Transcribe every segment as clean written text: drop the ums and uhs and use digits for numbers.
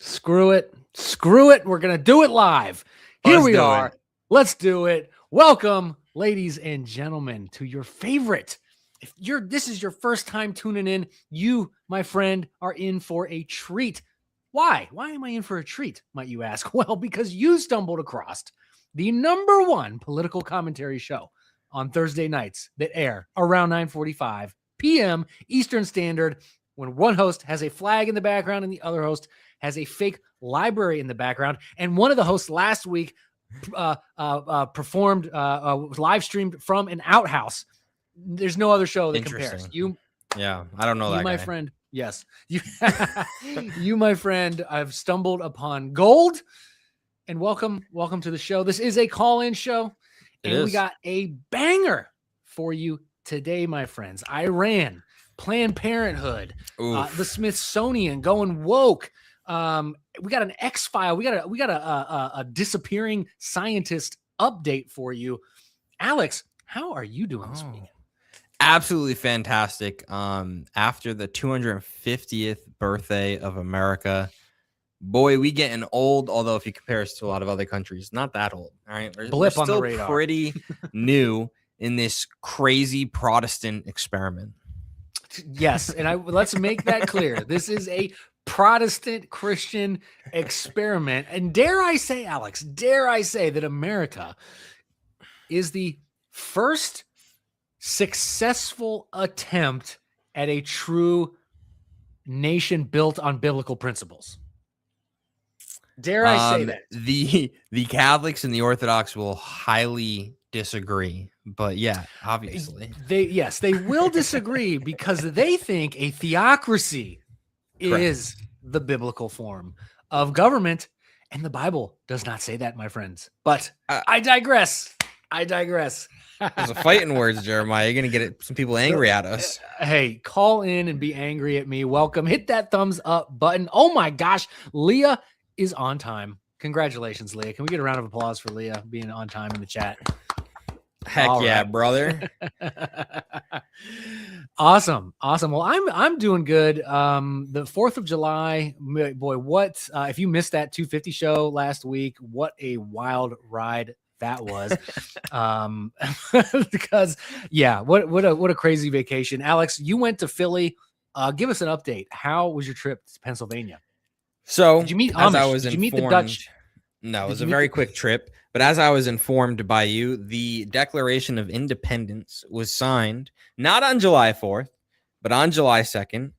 Screw it. Screw it. We're going to do it live. Here we are. Let's do it. Welcome, ladies and gentlemen, to your favorite. If this is your first time tuning in, you, my friend, are in for a treat. Why? Why am I in for a treat, might you ask? Well, because you stumbled across the #1 political commentary show on Thursday nights that air around 9:45 p.m. Eastern Standard, when one host has a flag in the background and the other host has a fake library in the background. And one of the hosts last week performed, live streamed from an outhouse. There's no other show that compares. Yeah, I don't know that my guy. Friend. Yes, you, my friend. I've stumbled upon gold, and welcome to the show. This is a call-in show, and we got a banger for you today, my friends. Iran, Planned Parenthood, the Smithsonian going woke. We got an X-File. We got a disappearing scientist update for you. Alex, how are you doing this weekend? Absolutely fantastic. After the 250th birthday of America, boy, we getting old. Although if you compare us to a lot of other countries, not that old. All right, we're still on the radar. Pretty new in this crazy Protestant experiment. Yes, and let's make that clear. This is a Protestant Christian experiment. And dare I say, Alex, that America is the first successful attempt at a true nation built on biblical principles. Dare I say that? The Catholics and the Orthodox will highly disagree, but yeah, obviously. They will disagree because they think a theocracy is the biblical form of government, and the Bible does not say that, my friends. But I digress. There's a fight in words, Jeremiah. You're going to get some people angry at us. Hey, call in and be angry at me. Welcome. Hit that thumbs up button. Oh my gosh, Leah is on time. Congratulations, Leah. Can we get a round of applause for Leah being on time in the chat? Heck all yeah, right, brother. Awesome. Well, I'm doing good. The 4th of July, boy, what if you missed that 250 show last week? What a wild ride that was. Because what a crazy vacation. Alex, you went to Philly. Give us an update. How was your trip to Pennsylvania? So did you meet Amish? Did you meet the Dutch? No, it was a very quick trip. But as I was informed by you, the Declaration of Independence was signed not on July 4th, but on July 2nd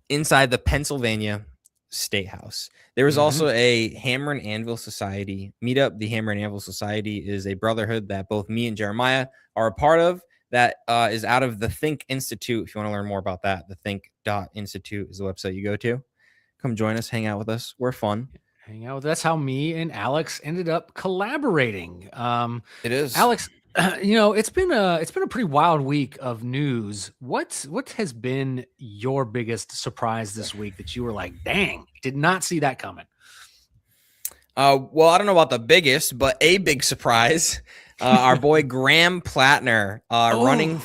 inside the Pennsylvania State House. There was also a Hammer and Anvil Society meetup. The Hammer and Anvil Society is a brotherhood that both me and Jeremiah are a part of that is out of the Think Institute. If you want to learn more about that, the think.institute is the website you go to. Come join us, hang out with us. We're fun. That's how me and Alex ended up collaborating. It is, Alex. It's been a pretty wild week of news. What has been your biggest surprise this week that you were like, dang, did not see that coming? Well, I don't know about the biggest, but a big surprise. Our boy Graham Plattner running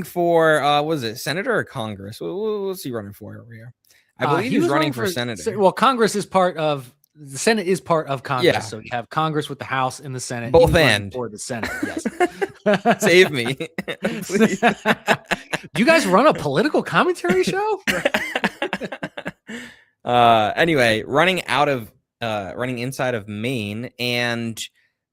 for was it Senator or Congress? What's he running for over here? I believe he's running for Senator. Well, Congress is part of the Senate is part of Congress. Yeah. So you have Congress with the House and the Senate. Both and for the Senate. Yes. Save me. Please. Do you guys run a political commentary show? Anyway, running inside of Maine, and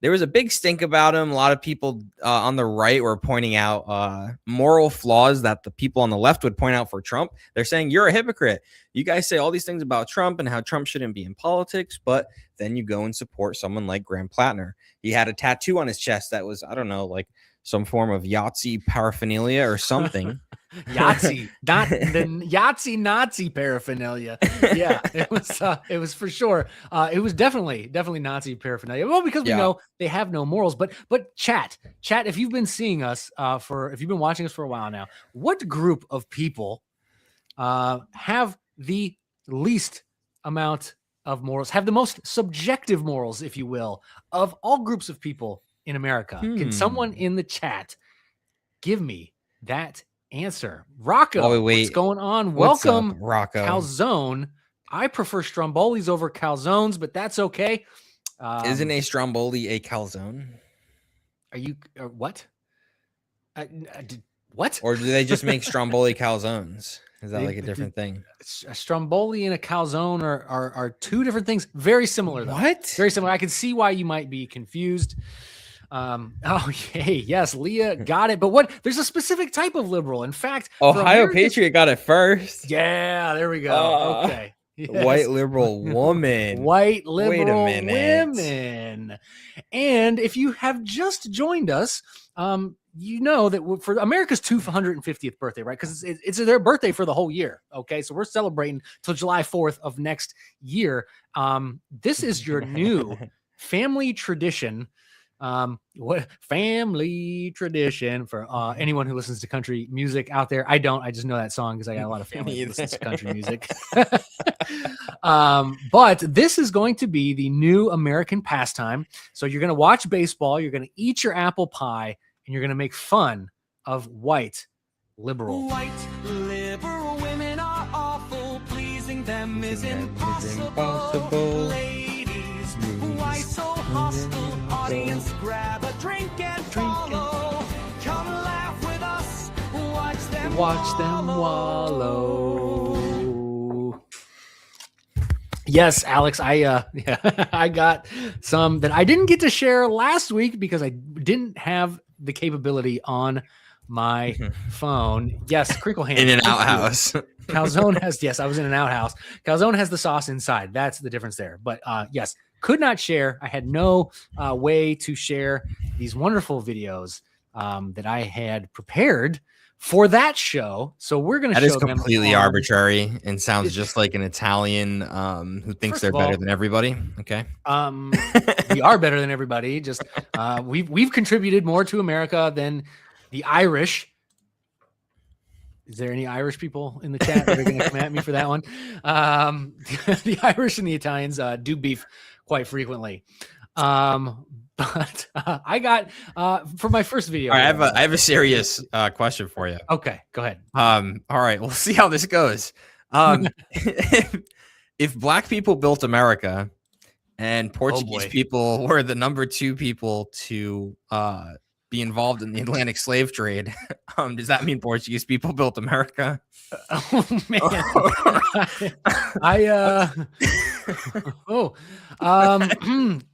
there was a big stink about him. A lot of people on the right were pointing out moral flaws that the people on the left would point out for Trump. They're saying, you're a hypocrite. You guys say all these things about Trump and how Trump shouldn't be in politics, but then you go and support someone like Graham Plattner. He had a tattoo on his chest that was, I don't know, like some form of Yahtzee paraphernalia or something. Yahtzee, not the Yahtzee Nazi paraphernalia. Yeah, it was for sure. It was definitely Nazi paraphernalia. Well, because we know they have no morals. But chat, if you've been seeing us if you've been watching us for a while now, what group of people have the least amount of morals, have the most subjective morals, if you will, of all groups of people in America? Can someone in the chat give me that answer? Rocco, what's going on? Welcome, Rocco. Calzone I prefer Strombolis over calzones, but that's okay. Isn't a Stromboli a calzone? Are you what? What? Or do they just make Stromboli calzones? Is that like a different thing? A Stromboli and a calzone are two different things. Very similar, though. What? Very similar. I can see why you might be confused. Oh, hey, yes, Leah got it. But what? There's a specific type of liberal. In fact, Ohio Patriot got it first. Yeah, there we go. Okay. Yes. White liberal woman. White liberal women. And if you have just joined us, you know that for America's 250th birthday, right? Because it's their birthday for the whole year. Okay, so we're celebrating till July 4th of next year. This is your new family tradition. What family tradition for anyone who listens to country music out there? I don't. I just know that song because I got a lot of family who listens to country music. But this is going to be the new American pastime. So you're going to watch baseball. You're going to eat your apple pie. And you're going to make fun of white liberal. White liberal women are awful. Pleasing them is impossible. Ladies, why so hostile? Audience, grab a drink and follow. Come laugh with us. Watch them wallow. Yes, Alex, I got some that I didn't get to share last week because I didn't have the capability on my phone. Yes, Crinkle Hand. In an outhouse. Calzone has, yes, I was in an outhouse. Calzone has the sauce inside. That's the difference there. But yes, could not share. I had no way to share these wonderful videos that I had prepared for that show. So we're going to show them. That is completely arbitrary and sounds just like an Italian who thinks they're better than everybody. Okay. We are better than everybody. Just we've contributed more to America than the Irish. Is there any Irish people in the chat that are going to come at me for that one? The Irish and the Italians do beef quite frequently. But I got for my first video. All right, I have a serious question for you. Okay, go ahead. All right, we'll see how this goes. If black people built America and Portuguese people were the number 2 people to be involved in the Atlantic slave trade, does that mean Portuguese people built America? Oh man,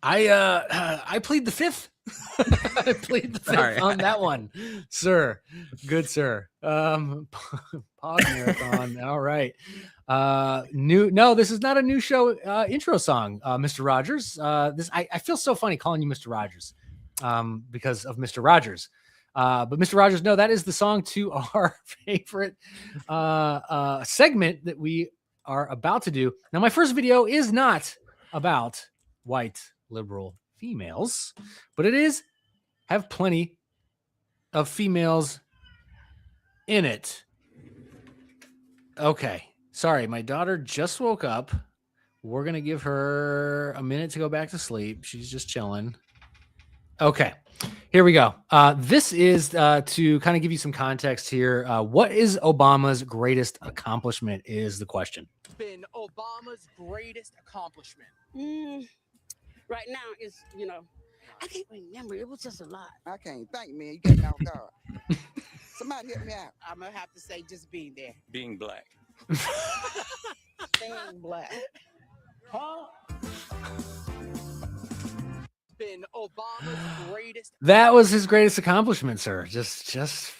I plead the fifth. I plead the fifth on that one, sir. Good sir. Pod Marathon. All right. No, this is not a new show intro song, Mr. Rogers. I feel so funny calling you Mr. Rogers because of Mr. Rogers. But Mr. Rogers, no, that is the song to our favorite segment that we are about to do. Now, my first video is not about white liberal females, but it is have plenty of females in it. Okay. Sorry, my daughter just woke up. We're going to give her a minute to go back to sleep. She's just chilling. Okay. Here we go. This is to kind of give you some context here. What is Obama's greatest accomplishment is the question. Been Obama's greatest accomplishment? Right now, it's, I can't remember. It was just a lot. I can't think, man. You got me off guard. Somebody help me out. I'm going to have to say just being there. Being black. Being black. Huh? Been Obama's greatest. That was his greatest accomplishment, sir. Just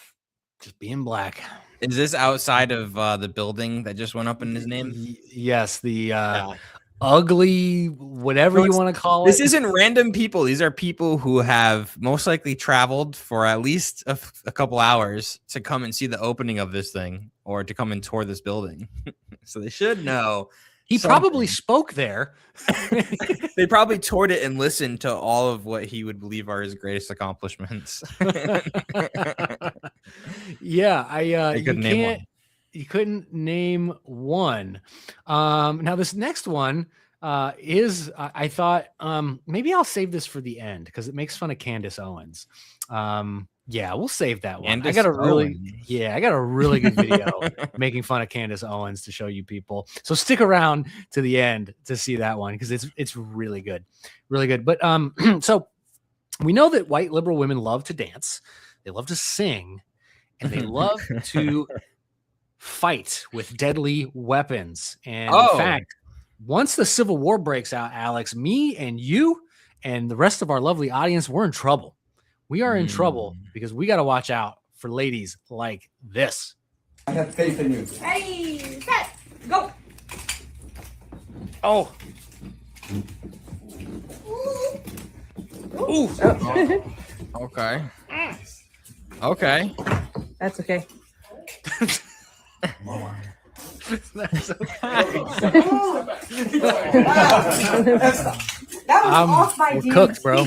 being black. Is this outside of the building that just went up in his name? Yes, the ugly, whatever you want to call it. This isn't random people. These are people who have most likely traveled for at least a couple hours to come and see the opening of this thing or to come and tour this building. So they should know. He probably spoke there. They probably toured it and listened to all of what he would believe are his greatest accomplishments. Yeah, you couldn't name one. Now this next one is I thought maybe I'll save this for the end because it makes fun of Candace Owens. Yeah, we'll save that one. Candace I got a really Owens. good video making fun of Candace Owens to show you people. So stick around to the end to see that one because it's really good. Really good. But so we know that white liberal women love to dance, they love to sing, and they love to fight with deadly weapons. And in fact, once the Civil War breaks out, Alex, me and you and the rest of our lovely audience, we're in trouble. We are in trouble because we got to watch out for ladies like this. I have faith in you. Ready, set, go. Oh. Ooh. Okay. Okay. That's okay. That's okay. That was off my We're cooked, bro.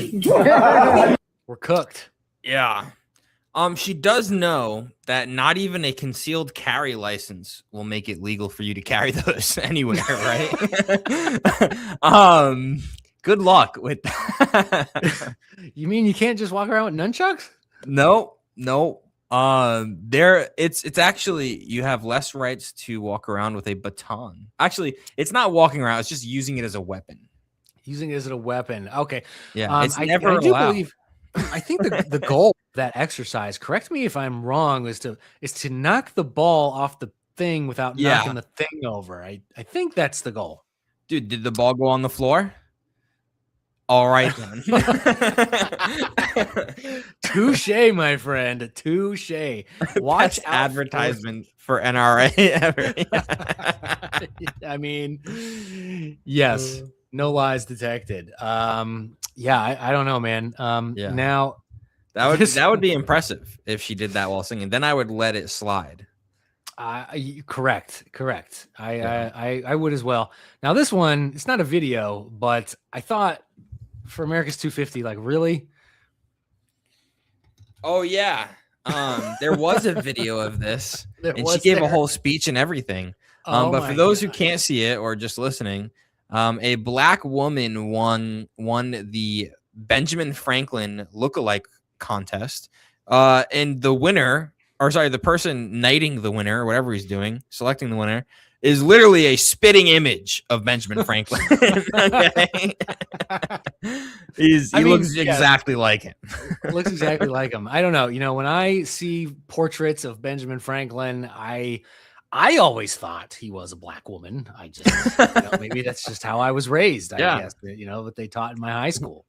We're cooked. Yeah. She does know that not even a concealed carry license will make it legal for you to carry those anywhere, right? Good luck with that. You mean you can't just walk around with nunchucks? No. It's actually, you have less rights to walk around with a baton. Actually, it's not walking around, it's just using it as a weapon. Using it as a weapon. Okay. Yeah, it's never I do allowed. believe I think the goal of that exercise, correct me if I'm wrong, is to knock the ball off the thing without knocking the thing over. I think that's the goal. Dude, did the ball go on the floor? All right then. Touche, my friend. Touche. Watch Best out advertisement for NRA ever. I mean, yes, no lies detected. I don't know, man. Now that would be impressive if she did that while singing. Then I would let it slide. Correct. I would as well. Now this one, it's not a video, but I thought for America's 250, like really? Oh yeah. There was a video of this, and she gave a whole speech and everything. But for those who can't see it or just listening, a black woman won the Benjamin Franklin lookalike contest, and the person knighting the winner, or whatever he's doing, selecting the winner, is literally a spitting image of Benjamin Franklin. Okay? He looks exactly like him. Looks exactly like him. I don't know. You know, when I see portraits of Benjamin Franklin, I always thought he was a black woman. I just, maybe that's just how I was raised. I guess, what they taught in my high school.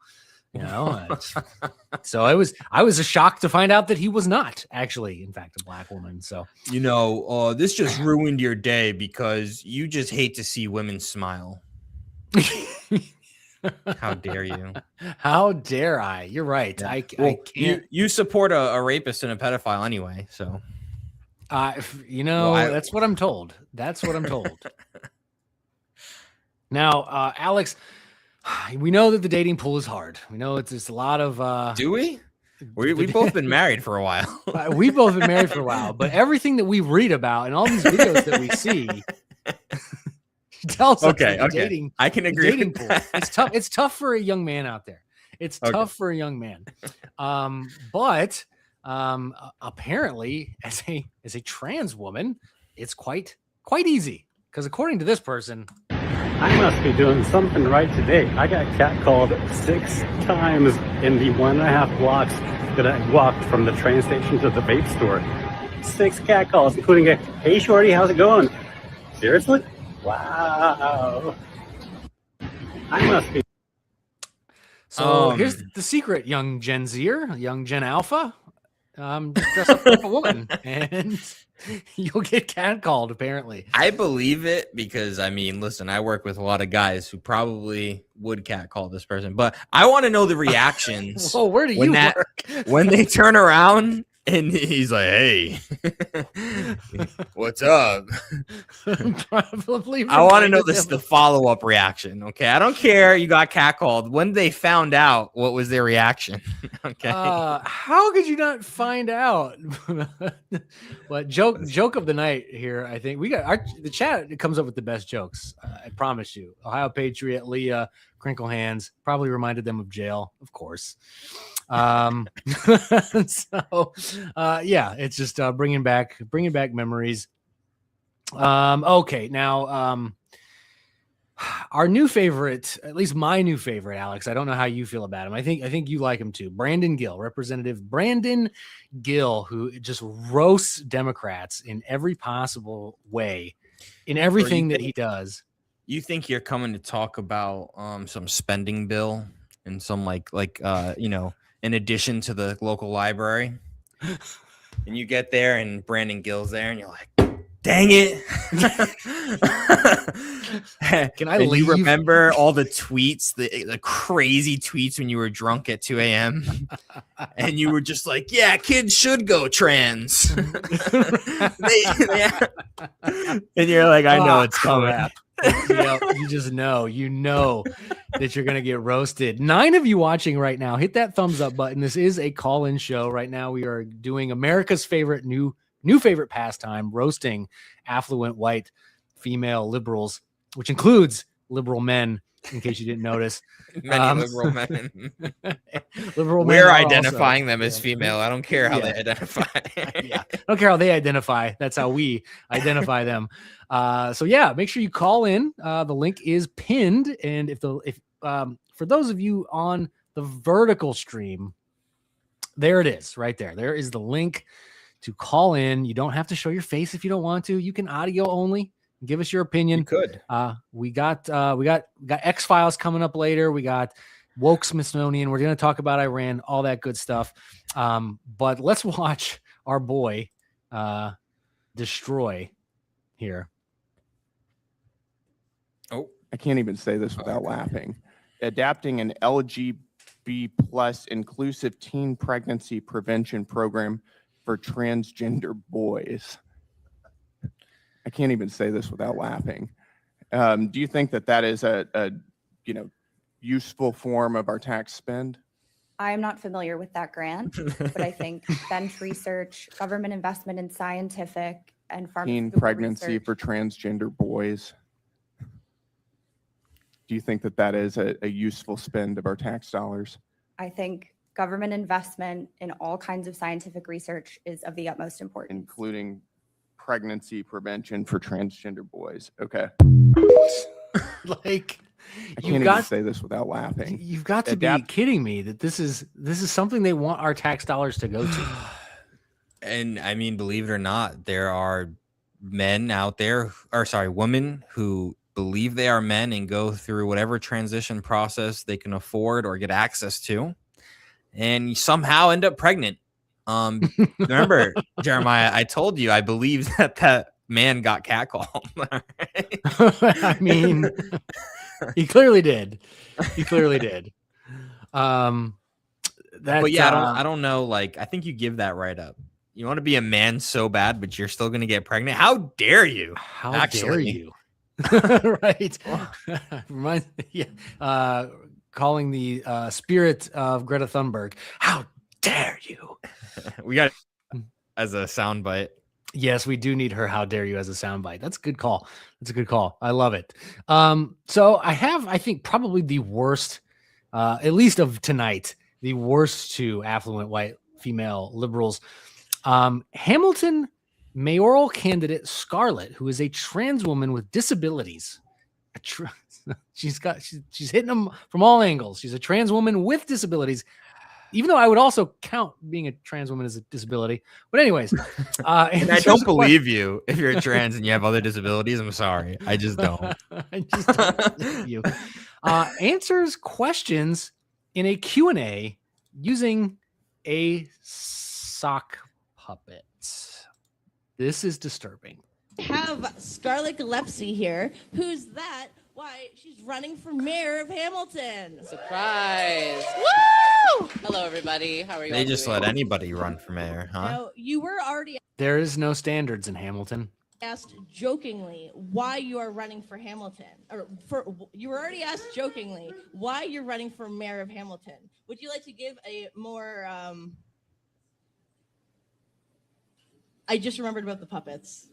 So I was a shock to find out that he was not actually, in fact, a black woman. So this just ruined your day because you just hate to see women smile. How dare you? How dare I? You're right. I can't. You support a rapist and a pedophile anyway, so. That's what I'm told. That's what I'm told. Now, Alex, we know that the dating pool is hard. We know it's a lot of. Do we? We've both been married for a while. We've both been married for a while, but everything that we read about and all these videos that we see tells us that the dating. I can agree. Dating pool. It's tough. It's tough for a young man out there. It's tough for a young man. But apparently, as a trans woman, it's quite easy because according to this person. I must be doing something right today. I got catcalled 6 times in the 1.5 blocks that I walked from the train station to the vape store. 6 catcalls, including a, "Hey shorty, how's it going?" Seriously? Wow. I must be. So here's the secret, young Gen Zer, young Gen Alpha. Dress up like a woman and you'll get catcalled, apparently. I believe it because, listen, I work with a lot of guys who probably would catcall this person, but I want to know the reactions. Well, where do you work? When they turn around and he's like, "Hey, what's up?" Probably. I want to know the follow-up reaction. Okay, I don't care. You got catcalled. When they found out, what was their reaction? Okay. How could you not find out? What joke of the night here? I think we got the chat. It comes up with the best jokes. I promise you. Ohio Patriot Leah Crinkle Hands probably reminded them of jail, of course. So yeah, it's just bringing back memories. Okay, now our new favorite, at least my new favorite, Alex. I don't know how you feel about him. I think you like him too. Brandon Gill, Representative Brandon Gill, who just roasts Democrats in every possible way, in everything that he does. You think you're coming to talk about some spending bill and some like in addition to the local library, and you get there and Brandon Gill's there and you're like, dang it. Can I leave? You remember all the tweets, the crazy tweets when you were drunk at 2 a.m. and you were just like, yeah, kids should go trans. And you're like, I know it's coming. You just know, that you're going to get roasted. 9 of you watching right now, hit that thumbs up button. This is a call-in show. Right now we are doing America's favorite new favorite pastime, roasting affluent white female liberals, which includes liberal men, in case you didn't notice. Many liberal men. Liberal men. We're identifying them as female. I don't care how they identify. I don't care how they identify. That's how we identify them. So yeah, make sure you call in. The link is pinned. And for those of you on the vertical stream, there it is right there. There is the link to call in. You don't have to show your face if you don't want to. You can audio only. Give us your opinion. You could. We got X-Files coming up later. We got woke Smithsonian. We're going to talk about Iran, all that good stuff. But let's watch our boy destroy here. Oh, I can't even say this without laughing. Adapting an LGBT plus inclusive teen pregnancy prevention program for transgender boys. I can't even say this without laughing. Do you think that is a useful form of our tax spend? I am not familiar with that grant, but I think bench research, government investment in scientific and pharmaceutical teen pregnancy research. for transgender boys. Do you think that is a useful spend of our tax dollars? I think government investment in all kinds of scientific research is of the utmost importance. Including pregnancy prevention for transgender boys. Okay. Like, I can't even say this without laughing. You've got to be kidding me that this is something they want our tax dollars to go to. And I mean, believe it or not, there are men out there, women who believe they are men and go through whatever transition process they can afford or get access to, and somehow end up pregnant. Remember, Jeremiah, I told you I believe that man got catcalled. I mean, he clearly did. But yeah, I don't know. Like, I think you give that right up. You want to be a man so bad, but you're still going to get pregnant. How dare you? How dare you? Right. Calling the spirit of Greta Thunberg. How dare you? We got it as a soundbite. Yes, we do need her. How dare you as a soundbite? That's a good call. I love it. So I think probably the worst, at least of tonight, the worst two affluent white female liberals. Hamilton mayoral candidate Scarlett, who is a trans woman with disabilities. She's hitting them from all angles. She's a trans woman with disabilities. Even though I would also count being a trans woman as a disability. But anyways. And I don't believe you if you're trans and you have other disabilities. I'm sorry. I just don't. I just don't believe you. Answers questions in a Q&A using a sock puppet. This is disturbing. Have Scarlett Gillespie here. Who's that? Why, she's running for mayor of Hamilton. Surprise. Woo! Hello, everybody. How are you? They just let anybody run for mayor, huh? Now, you were already There is no standards in Hamilton. asked jokingly why you are running for Hamilton. You were already asked jokingly why you're running for mayor of Hamilton. Would you like to give a more... I just remembered about the puppets.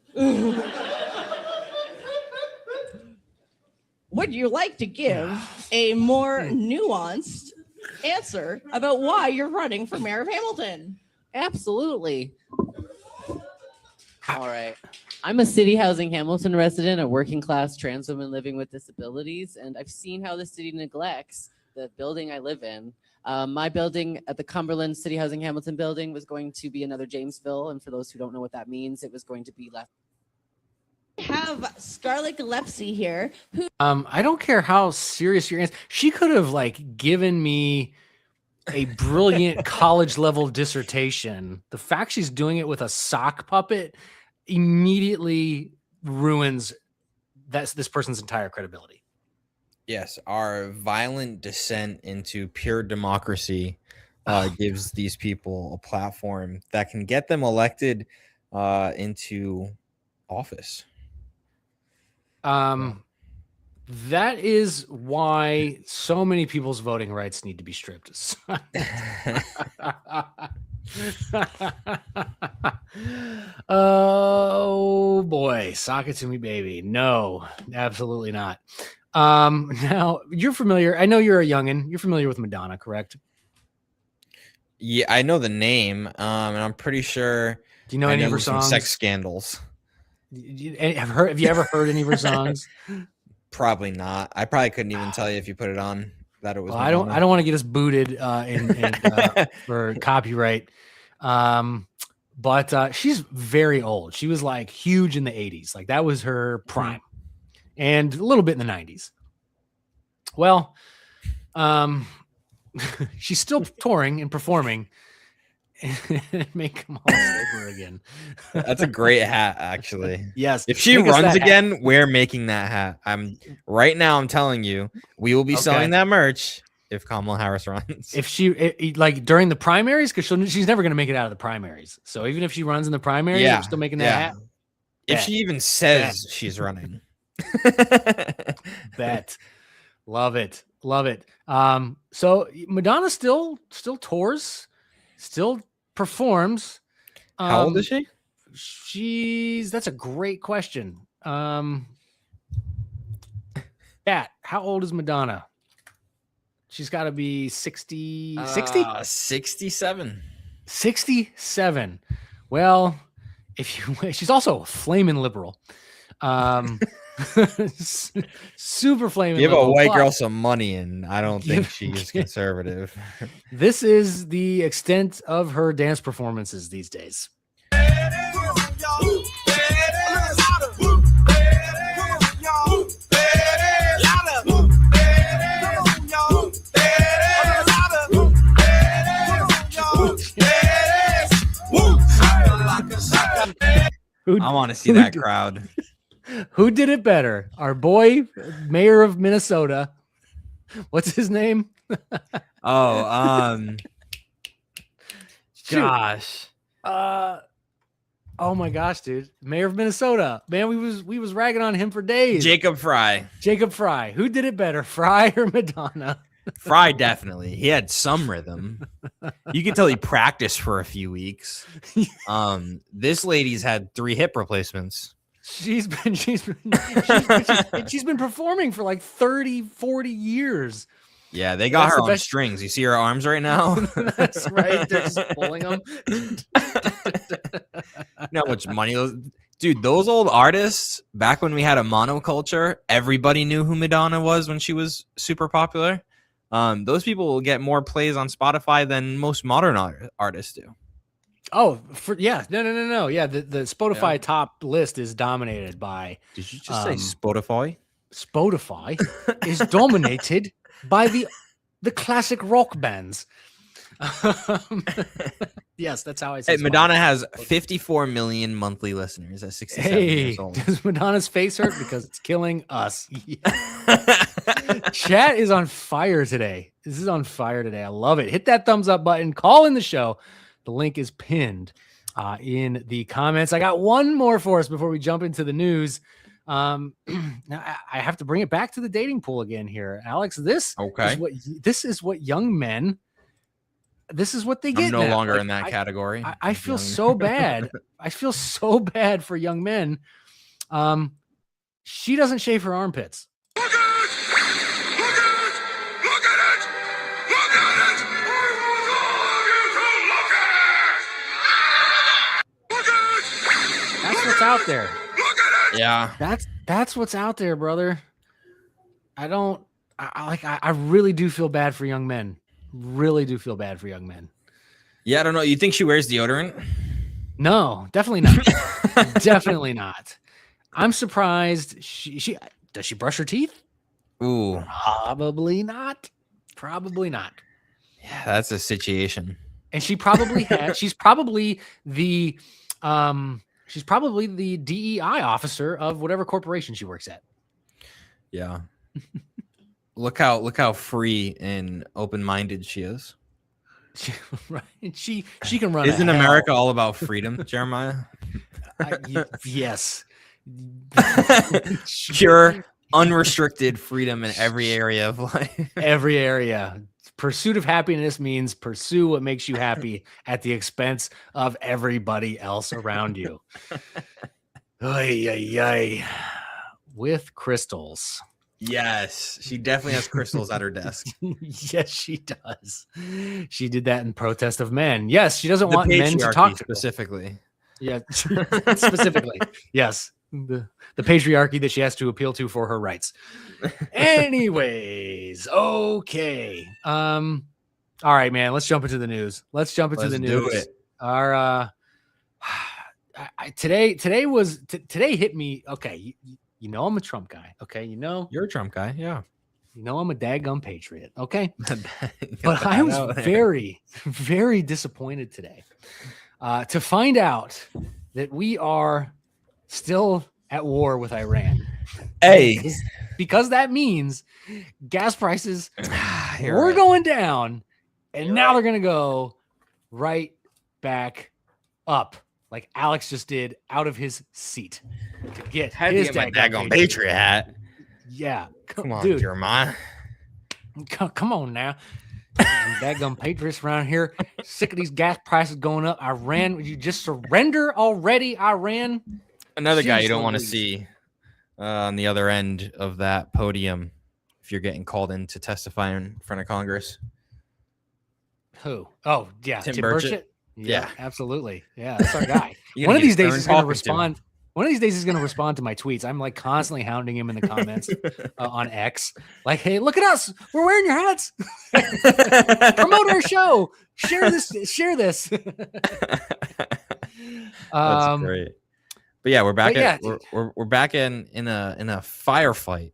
Would you like to give a more nuanced answer about why you're running for mayor of Hamilton. Absolutely. All right. I'm a City Housing Hamilton resident, a working class trans woman living with disabilities, and I've seen how the city neglects the building I live in. My building at the Cumberland City Housing Hamilton building was going to be another Jamesville, and for those who don't know what that means, it was going to be left. We have Scarlett Gillespie here, who I don't care how serious your answer. She could have like given me a brilliant college level dissertation. The fact she's doing it with a sock puppet immediately ruins this person's entire credibility. Yes, our violent descent into pure democracy gives these people a platform that can get them elected into office. That is why so many people's voting rights need to be stripped. Oh boy, sock it to me, baby. No, absolutely not. Now you're familiar. I know you're a youngin. You're familiar with Madonna, correct? Yeah, I know the name, and I'm pretty sure. Do you know any of her some songs? sex scandals. Have you ever heard any of her songs? Probably not. I probably couldn't even tell you if you put it on that it was. Well, I don't want to get us booted for copyright. But she's very old. She was like huge in the 80s. Like that was her prime, and a little bit in the 90s. Well, she's still touring and performing. Make them all sober again. That's a great hat, actually. Yes. If she runs again, we're making that hat. I'm telling you, we will be selling that merch if Kamala Harris runs. If she like during the primaries, because she's never going to make it out of the primaries. So even if she runs in the primaries, we're still making that hat. If she even says she's running. Bet. Love it. So Madonna still tours. Still performs. How old is she? That's a great question. Pat, how old is Madonna? She's got to be 60. 67. 67. Well, she's also a flaming liberal. Super flaming. Give a white girl some money, and I don't think she's conservative. This is the extent of her dance performances these days. I want to see that crowd. Who did it better? Our boy, mayor of Minnesota. What's his name? Gosh. Oh my gosh, dude. Mayor of Minnesota. Man, we was ragging on him for days. Jacob Fry. Who did it better, Fry or Madonna? Fry, definitely. He had some rhythm. You can tell he practiced for a few weeks. This lady's had 3 hip replacements. She's been performing for like 30, 40 years. Yeah, they got her on strings. You see her arms right now? That's right. They're just pulling them. You know how much money those old artists, back when we had a monoculture, everybody knew who Madonna was when she was super popular. Those people will get more plays on Spotify than most modern artists do. Oh, no. Yeah, the Spotify top list is dominated by. Did you just say Spotify? Spotify is dominated by the classic rock bands. Yes, that's how I say. Hey, Madonna has 54 million monthly listeners at 67 years old. Does Madonna's face hurt? Because it's killing us. Chat is on fire today. This is on fire today. I love it. Hit that thumbs up button. Call in the show. The link is pinned in the comments. I got one more for us before we jump into the news. Now I have to bring it back to the dating pool again here, Alex. This is what young men. This is what they get. I'm no now. longer in that category. I feel so bad. I feel so bad for young men. She doesn't shave her armpits. Look at it! Look at it! Look at it! out there. Yeah. That's what's out there, brother. I really do feel bad for young men. Really do feel bad for young men. Yeah, I don't know. You think she wears deodorant? No, definitely not. Definitely not. I'm surprised. She does she brush her teeth? Ooh, probably not. Probably not. Yeah, that's a situation. And she probably had. She's probably the DEI officer of whatever corporation she works at. Yeah. Look how free and open-minded she is. Right. She can run. Isn't America all about freedom, Jeremiah? Yes. Pure, unrestricted freedom in every area of life. Every area. Pursuit of happiness means pursue what makes you happy at the expense of everybody else around you. Ay, ay, ay. With crystals. Yes, she definitely has crystals at her desk. Yes, she does. She did that in protest of men. Yes, she doesn't want men to talk to specifically. Yeah, specifically. Yes, the patriarchy that she has to appeal to for her rights. Anyways, okay. All right, man. Let's jump into the news. Let's jump into the news. Do it. Our today hit me. Okay, you know I'm a Trump guy. Okay, you know you're a Trump guy. Yeah. You know I'm a daggum patriot. Okay, but I was very, very disappointed today to find out that we are still at war with Iran. Hey, because that means gas prices were going down, and now they're gonna go right back up, like Alex just did out of his seat to get his daggum patriot hat. Yeah, come on, dude. Jeremiah. Come on now. Daggum patriots around here, sick of these gas prices going up. Iran, would you just surrender already, Iran? Another guy you don't want to see on the other end of that podium if you're getting called in to testify in front of Congress. Who? Oh, yeah. Tim Burchett? Yeah, absolutely. Yeah, that's our guy. One One of these days he's going to respond. One of these days he's going to respond to my tweets. I'm like constantly hounding him in the comments on X. Like, hey, look at us. We're wearing your hats. Promote our show. Share this. Share this. That's great. But yeah, we're back. We're back in a firefight.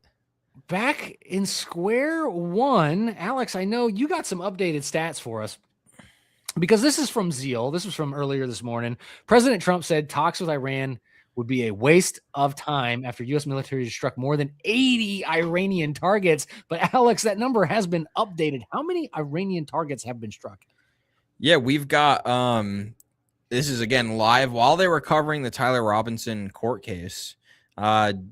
Back in square one. Alex, I know you got some updated stats for us. Because this is from Zeal. This was from earlier this morning. President Trump said talks with Iran would be a waste of time after U.S. military struck more than 80 Iranian targets. But Alex, that number has been updated. How many Iranian targets have been struck? Yeah, we've got this is again live while they were covering the Tyler Robinson court case.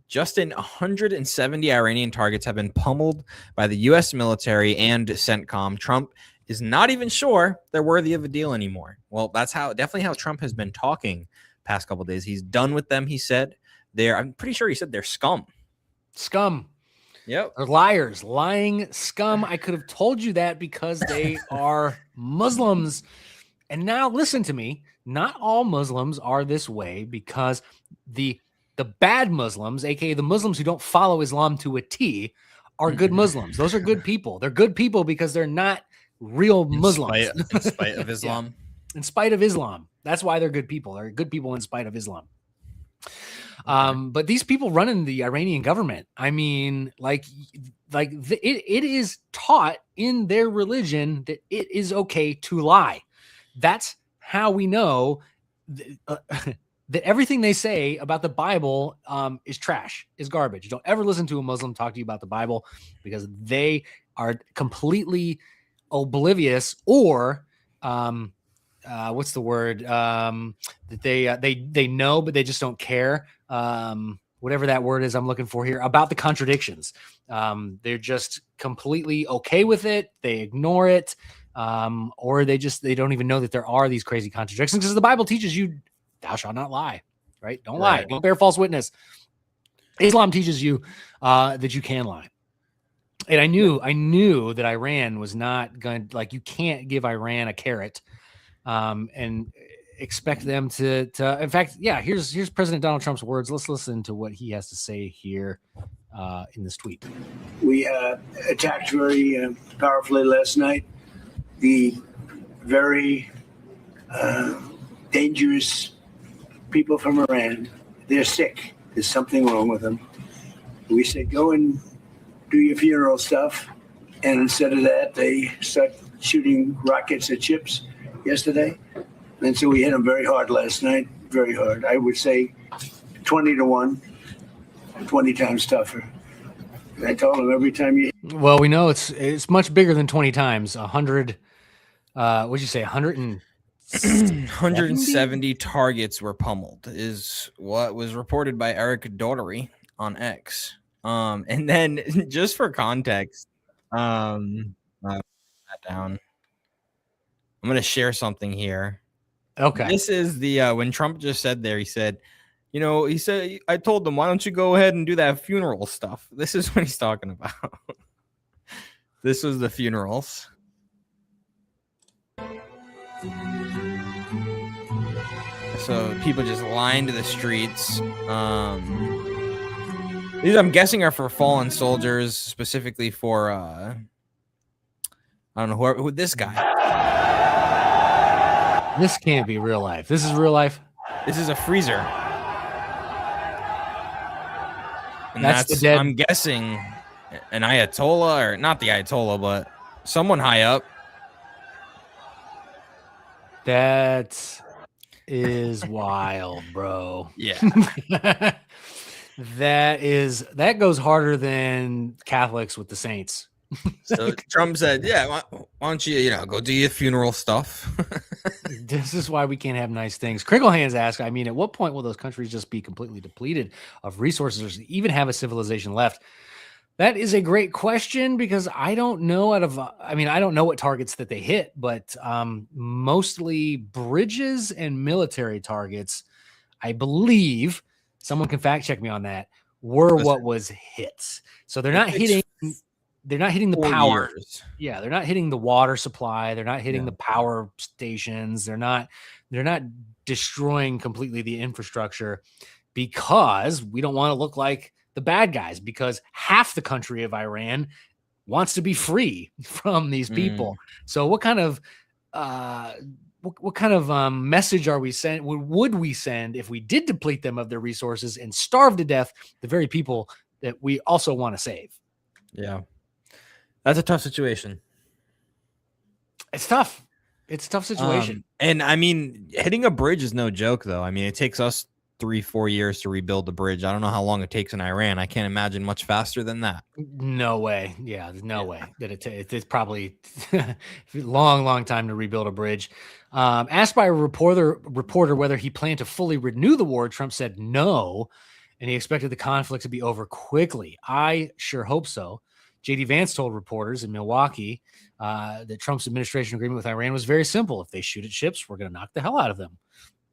Just in 170 Iranian targets have been pummeled by the U.S. military and CENTCOM. Trump is not even sure they're worthy of a deal anymore. Well, that's definitely how Trump has been talking past couple of days. He's done with them. He said I'm pretty sure he said they're scum. Yep. They're liars, lying scum. I could have told you that because they are Muslims. And now listen to me. Not all Muslims are this way because the bad Muslims, aka the Muslims who don't follow Islam to a T, are good Muslims. Those are good people. They're good people because they're not real Muslims. In spite of Islam. Yeah. In spite of Islam. That's why they're good people. They're good people in spite of Islam. But these people running the Iranian government, I mean, it is taught in their religion that it is okay to lie. That's how we know that everything they say about the Bible is trash, is garbage. Don't ever listen to a Muslim talk to you about the Bible because they are completely oblivious or what's the word that they know but they just don't care, whatever that word is I'm looking for here, about the contradictions. They're just completely okay with it, they ignore it, or they don't even know that there are these crazy contradictions because the Bible teaches you thou shalt not lie, right? Don't lie, don't bear false witness. Islam teaches you that you can lie. And I knew that Iran was not going to, like, you can't give Iran a carrot and expect them to in fact, yeah, here's President Donald Trump's words. Let's listen to what he has to say here in this tweet. We attacked very powerfully last night. The very dangerous people from Iran, they're sick. There's something wrong with them. We said, go and do your funeral stuff. And instead of that, they start shooting rockets at ships yesterday. And so we hit them very hard last night, very hard. I would say 20-1, 20 times tougher. And I told them every time you... Well, we know it's much bigger than 20 times. 100, what'd you say, 170 targets were pummeled is what was reported by Eric Daughtery on X. And then just for context, that down. I'm going to share something here. Okay. This is the when Trump just said there, he said, I told them, why don't you go ahead and do that funeral stuff? This is what he's talking about. This was the funerals. So people just lined the streets. These, I'm guessing, are for fallen soldiers, specifically for I don't know who this guy. This can't be real life. This is real life. This is a freezer. And That's the dead. I'm guessing an Ayatollah, or not the Ayatollah, but someone high up. That is wild, bro. Yeah. That goes harder than Catholics with the saints. So Trump said, yeah, why don't you, go do your funeral stuff? This is why we can't have nice things. Cricklehands asked, at what point will those countries just be completely depleted of resources or even have a civilization left? That is a great question, because I don't know I don't know what targets that they hit, but mostly bridges and military targets, I believe, someone can fact check me on that, were what was hit. So they're not hitting the power. Years. Yeah, they're not hitting the water supply. They're not hitting the power stations. They're not destroying completely the infrastructure, because we don't want to look like the bad guys, because half the country of Iran wants to be free from these people. So what kind of message are we send? Would we send if we did deplete them of their resources and starve to death the very people that we also want to save? Yeah. That's a tough situation. It's tough. It's a tough situation. And hitting a bridge is no joke, though. It takes us 3-4 years to rebuild the bridge. I don't know how long it takes in Iran. I can't imagine much faster than that. No way. Yeah, there's no way that it's probably long time to rebuild a bridge. Asked by a reporter whether he planned to fully renew the war, Trump said no, and he expected the conflict to be over quickly. I sure hope so. J.D. Vance told reporters in Milwaukee that Trump's administration agreement with Iran was very simple. If they shoot at ships, we're going to knock the hell out of them.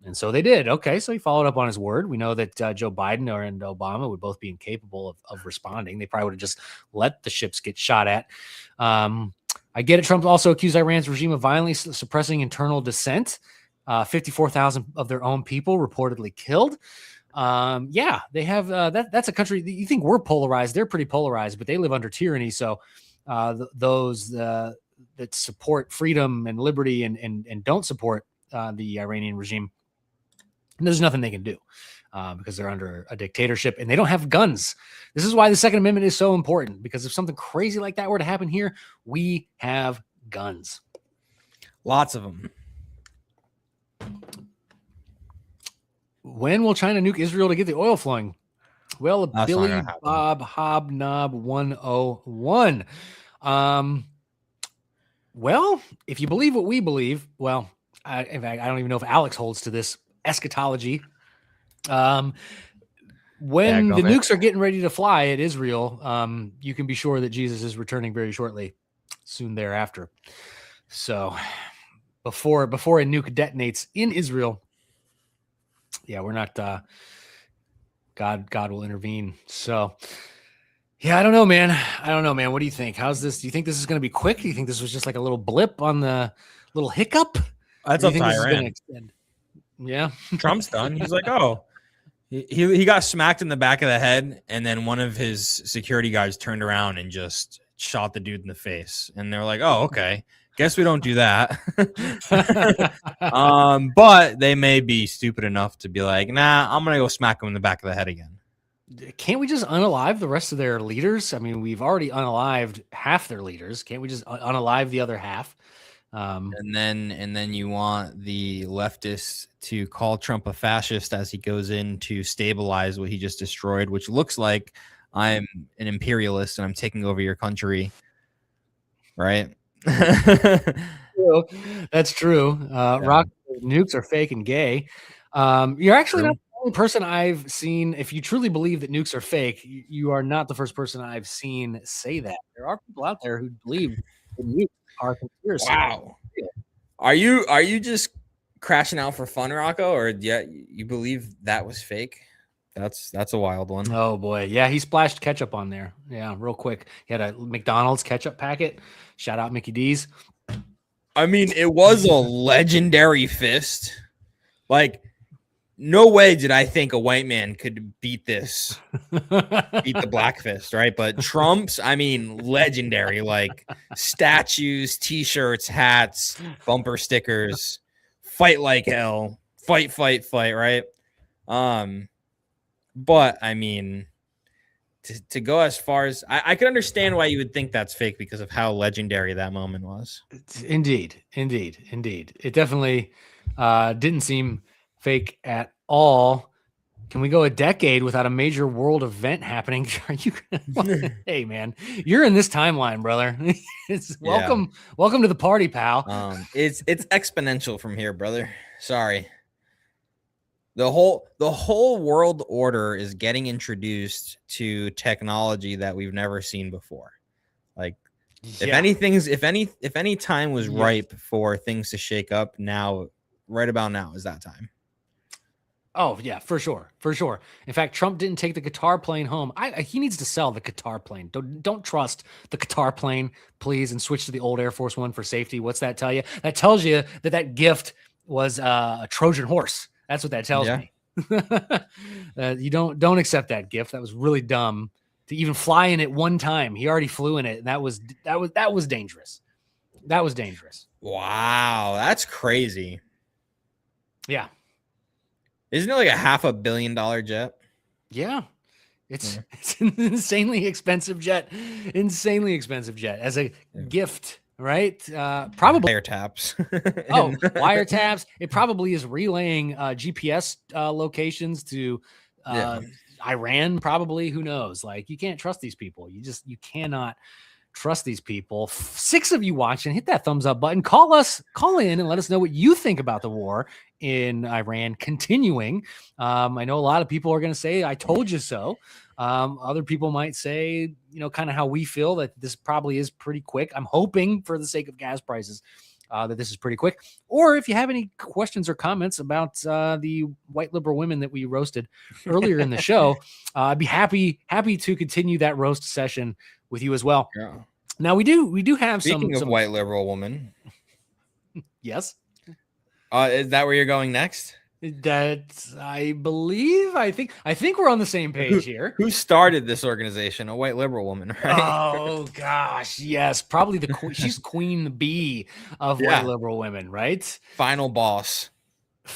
And so they did. Okay, so he followed up on his word. We know that Joe Biden and Obama would both be incapable of responding. They probably would have just let the ships get shot at. I get it. Trump also accused Iran's regime of violently suppressing internal dissent. 54,000 of their own people reportedly killed. Yeah, they have that's a country that you think we're polarized. They're pretty polarized, but they live under tyranny. So those that support freedom and liberty and don't support the Iranian regime, there's nothing they can do because they're under a dictatorship and they don't have guns. This is why the Second Amendment is so important, because if something crazy like that were to happen here, we have guns. Lots of them. When will China nuke Israel to get the oil flowing? Well, Billy Bob Hobnob 101. Well, if you believe what we believe, well, in fact, I don't even know if Alex holds to this eschatology. When the nukes are getting ready to fly at Israel, you can be sure that Jesus is returning very shortly, soon thereafter. So before a nuke detonates in Israel, yeah, we're not, God will intervene. So yeah, I don't know, man. What do you think? How's this? Do you think this is going to be quick? Do you think this was just like a little blip on the little hiccup? That's up to Iran. Yeah. Trump's done. He's like, oh, he got smacked in the back of the head, and then one of his security guards turned around and just shot the dude in the face. And they're like, oh, okay. Guess we don't do that. But they may be stupid enough to be like, nah, I'm gonna go smack him in the back of the head again. Can't we just unalive the rest of their leaders? I mean, we've already unalived half their leaders. Can't we just unalive the other half? And then you want the leftists to call Trump a fascist as he goes in to stabilize what he just destroyed, which looks like I'm an imperialist and I'm taking over your country. Right? That's true. Rock nukes are fake and gay. You're actually not the only person I've seen. If you truly believe that nukes are fake, you are not the first person I've seen say that. There are people out there who believe that nukes are conspiracy. Wow. Are you just crashing out for fun, Rocco, or you believe that was fake? That's a wild one. Oh boy, yeah, he splashed ketchup on there. Yeah, real quick. He had a McDonald's ketchup packet. Shout out Mickey D's. I mean, it was a legendary fist. Like, no way did I think a white man could beat the black fist, right? But Trump's, I mean, legendary, like statues, t-shirts, hats, bumper stickers, fight like hell, fight, right? But I mean, to go as far as I could understand why you would think that's fake because of how legendary that moment was. Indeed. It definitely didn't seem fake at all. Can we go a decade without a major world event happening? Are you? Hey, man, you're in this timeline, brother. Welcome to the party, pal. It's exponential from here, brother. Sorry. The whole world order is getting introduced to technology that we've never seen before. Like, if any time was ripe for things to shake up, right about now is that time. Oh yeah, for sure. In fact, Trump didn't take the Qatar plane home. He needs to sell the Qatar plane. Don't trust the Qatar plane, please, and switch to the old Air Force One for safety. What's that tell you? That tells you that gift was a Trojan horse. That's what that tells me. You don't accept that gift. That was really dumb to even fly in it one time. He already flew in it, and that was dangerous. That was dangerous. Wow, that's crazy. Yeah. Isn't it like a $500 million jet? Yeah. It's an insanely expensive jet. As a gift, right? Probably wiretaps. Wiretaps. It probably is relaying GPS locations to Iran, probably. Who knows? Like, you can't trust these people. You cannot trust these people. 6 of you watching, hit that thumbs up button. Call in and let us know what you think about the war in Iran continuing. I know a lot of people are going to say, I told you so. Other people might say, kind of how we feel, that this probably is pretty quick. I'm hoping, for the sake of gas prices, that this is pretty quick. Or if you have any questions or comments about the white liberal women that we roasted earlier in the show, I'd be happy to continue that roast session with you as well. Yeah. Now we do have Speaking some of white liberal woman. Yes. Is that where you're going next? That I think we're on the same page here. Who started this organization? A white liberal woman, right? Oh gosh, yes, probably she's queen bee of white liberal women, right? Final boss.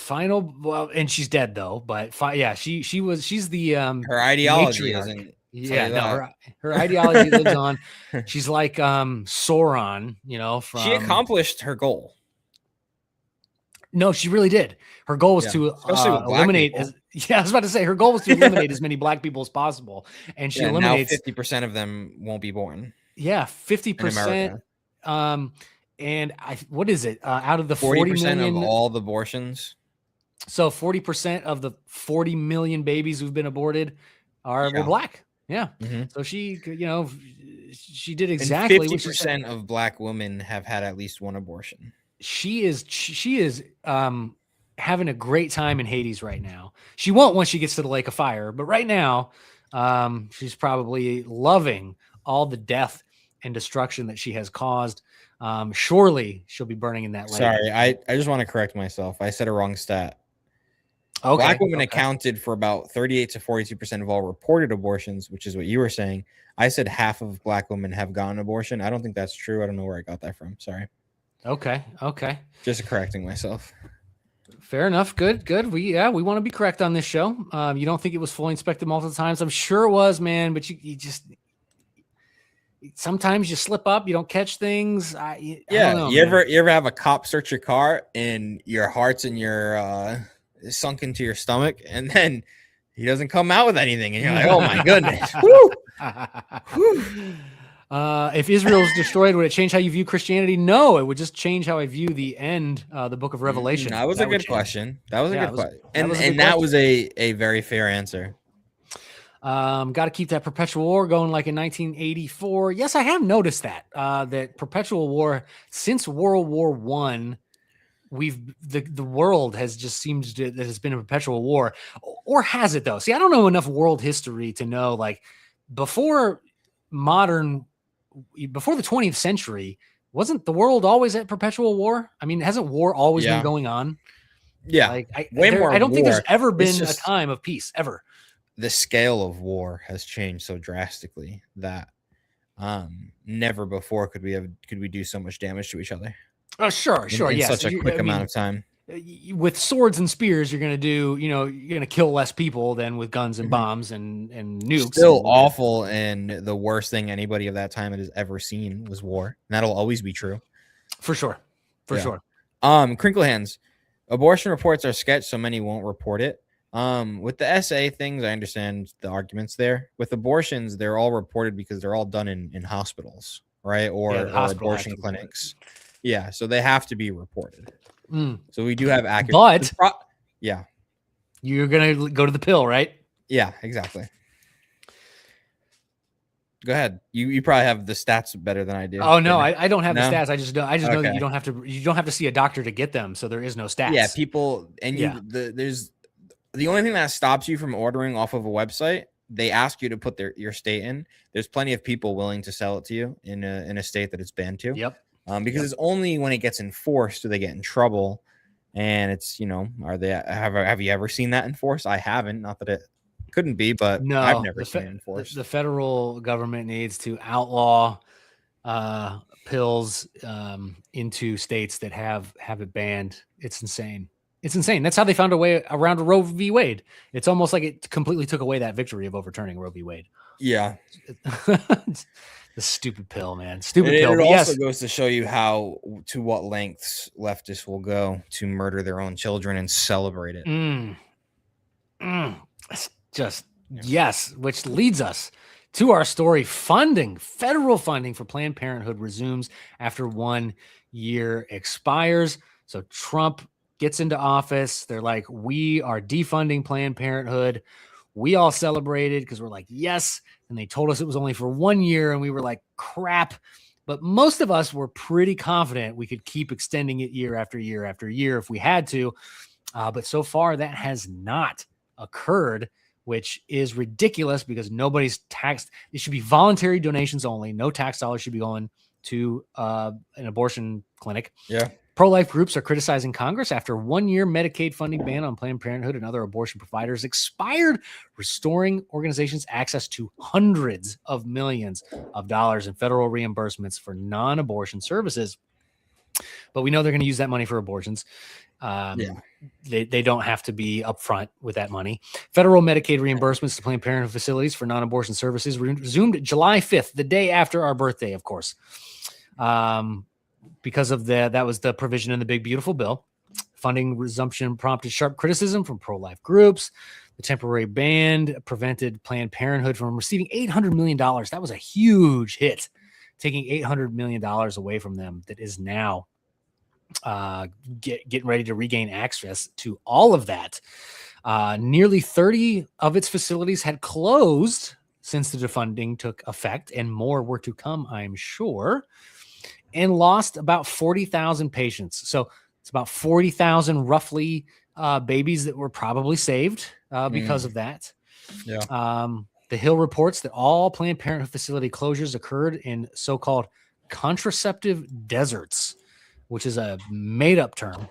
Well, and she's dead though. But she's the her ideology isn't. Yeah, no, her ideology lives on. She's like Sauron, She accomplished her goal. No, she really did. Her goal was to eliminate. I was about to say her goal was to eliminate as many black people as possible, and she eliminates 50% of them won't be born. Yeah, 50%. And what is it? Out of the 40% of all the abortions. So 40% of the 40 million babies who've been aborted were black. Yeah. Mm-hmm. So she, she did exactly. And 50% of black women have had at least one abortion. She is having a great time in Hades right now. She won't once she gets to the lake of fire, but right now, she's probably loving all the death and destruction that she has caused. Surely she'll be burning in that lake. Sorry, I just want to correct myself. I said a wrong stat. Okay. Black women accounted for about 38 to 42% of all reported abortions, which is what you were saying. I said half of Black women have gotten abortion. I don't think that's true. I don't know where I got that from. Sorry. Okay. Just correcting myself. Fair enough. Good. We want to be correct on this show. You don't think it was fully inspected multiple times? I'm sure it was, man. But you just sometimes you slip up. You don't catch things. I don't know, you ever have a cop search your car and your heart's in your sunk into your stomach, and then he doesn't come out with anything, and you're like, oh my goodness. If Israel is destroyed, would it change how you view Christianity? No, it would just change how I view the end, the book of Revelation. That was a good question. That was a good question. And that was a very fair answer. Got to keep that perpetual war going like in 1984. Yes, I have noticed that, that perpetual war since World War I, the world has just seemed to that has been a perpetual war, or has it though? See, I don't know enough world history to know, like, before the 20th century, wasn't the world always at perpetual war? I mean, hasn't war always been going on? Yeah. Like, I don't think there's war. ever been It's just a time of peace ever. The scale of war has changed so drastically that never before could we do so much damage to each other. Oh, sure. In Yes. such a quick amount of time. With swords and spears, you're going to kill less people than with guns and bombs and nukes. Still awful, and the worst thing anybody of that time has ever seen was war. And that'll always be true. For sure. Sure. Crinkle hands. Abortion reports are sketch, so many won't report it. With the SA things, I understand the arguments there. With abortions, they're all reported because they're all done in hospitals, right? Or abortion clinics. Yeah, so they have to be reported. So we do have accurate. But yeah, you're gonna go to the pill, right? Yeah, exactly. Go ahead. You probably have the stats better than I do. Oh no, I don't have the stats. I just know that Okay. you don't have to see a doctor to get them, so there is no stats. Yeah, people and there's the only thing that stops you from ordering off of a website. They ask you to put your state in. There's plenty of people willing to sell it to you in a state that it's banned to. Yep. Because it's only when it gets enforced do they get in trouble, and it's have you ever seen that enforced? I haven't. Not that it couldn't be, but No, I've never seen it enforced. The federal government needs to outlaw pills into states that have it banned. It's insane. That's how they found a way around Roe v. Wade. It's almost like it completely took away that victory of overturning Roe v. Wade. Yeah. The stupid pill, man. Stupid It pill. also goes to show you to what lengths leftists will go to murder their own children and celebrate it. Yes, which leads us to our story. Federal funding for Planned Parenthood resumes after 1 year expires. So Trump gets into office. They're like, we are defunding Planned Parenthood. We all celebrated because we're like, yes. And they told us it was only for 1 year. And we were like, crap. But most of us were pretty confident we could keep extending it year after year after year if we had to. But so far, that has not occurred, which is ridiculous because nobody's taxed. It should be voluntary donations only. No tax dollars should be going to an abortion clinic. Yeah. Pro-life groups are criticizing Congress after 1 year Medicaid funding ban on Planned Parenthood and other abortion providers expired, restoring organizations access to hundreds of millions of dollars in federal reimbursements for non-abortion services. But we know they're going to use that money for abortions. They don't have to be upfront with that money. Federal Medicaid reimbursements to Planned Parenthood facilities for non-abortion services resumed July 5th, the day after our birthday, of course. Because of that was the provision in the big, beautiful bill. Funding resumption prompted sharp criticism from pro-life groups. The temporary ban prevented Planned Parenthood from receiving $800 million. That was a huge hit, taking $800 million away from them. That is now getting ready to regain access to all of that. Nearly 30 of its facilities had closed since the defunding took effect, and more were to come, I'm sure, and lost about 40,000 patients. So it's about 40,000 roughly babies that were probably saved because of that. Yeah. The Hill reports that all Planned Parenthood facility closures occurred in so-called contraceptive deserts, which is a made-up term.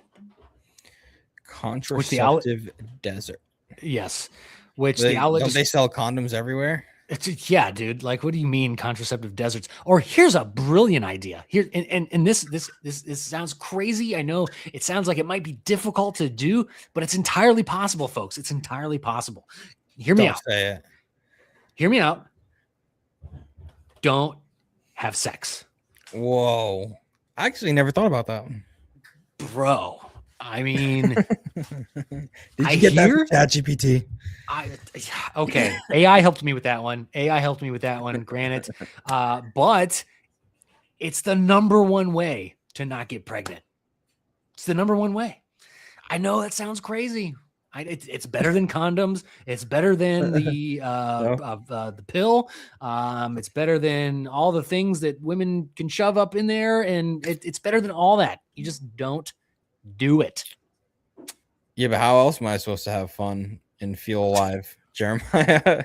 Contraceptive desert. Yes. Which Don't they sell condoms everywhere? Yeah, dude. Like, what do you mean contraceptive deserts? Or here's a brilliant idea. Here and this sounds crazy. I know it sounds like it might be difficult to do, but it's entirely possible, folks. It's entirely possible. Hear me out. Say it. Hear me out. Don't have sex. Whoa. I actually never thought about that. Bro. I mean, did you get that from ChatGPT? Okay. AI helped me with that one. Granted. But it's the number one way to not get pregnant. It's the number one way. I know that sounds crazy. It's better than condoms. It's better than the pill. It's better than all the things that women can shove up in there. And it's better than all that. You just don't do it. Yeah, but how else am I supposed to have fun and feel alive, Jeremiah?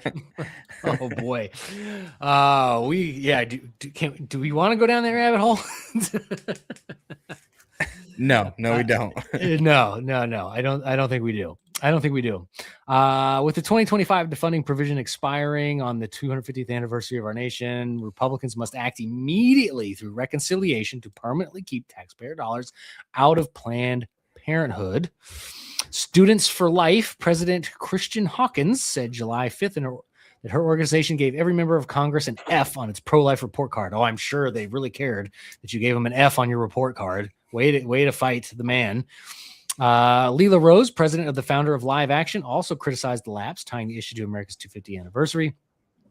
Oh boy. Do we want to go down that rabbit hole? No, we don't. No. I don't think we do. With the 2025 defunding provision expiring on the 250th anniversary of our nation, Republicans must act immediately through reconciliation to permanently keep taxpayer dollars out of Planned Parenthood. Students for Life President Christian Hawkins said July 5th that her organization gave every member of Congress an F on its pro-life report card. Oh, I'm sure they really cared that you gave them an F on your report card. Way to fight the man. Leela Rose, president of the founder of Live Action, also criticized the lapse, tying the issue to America's 250th anniversary.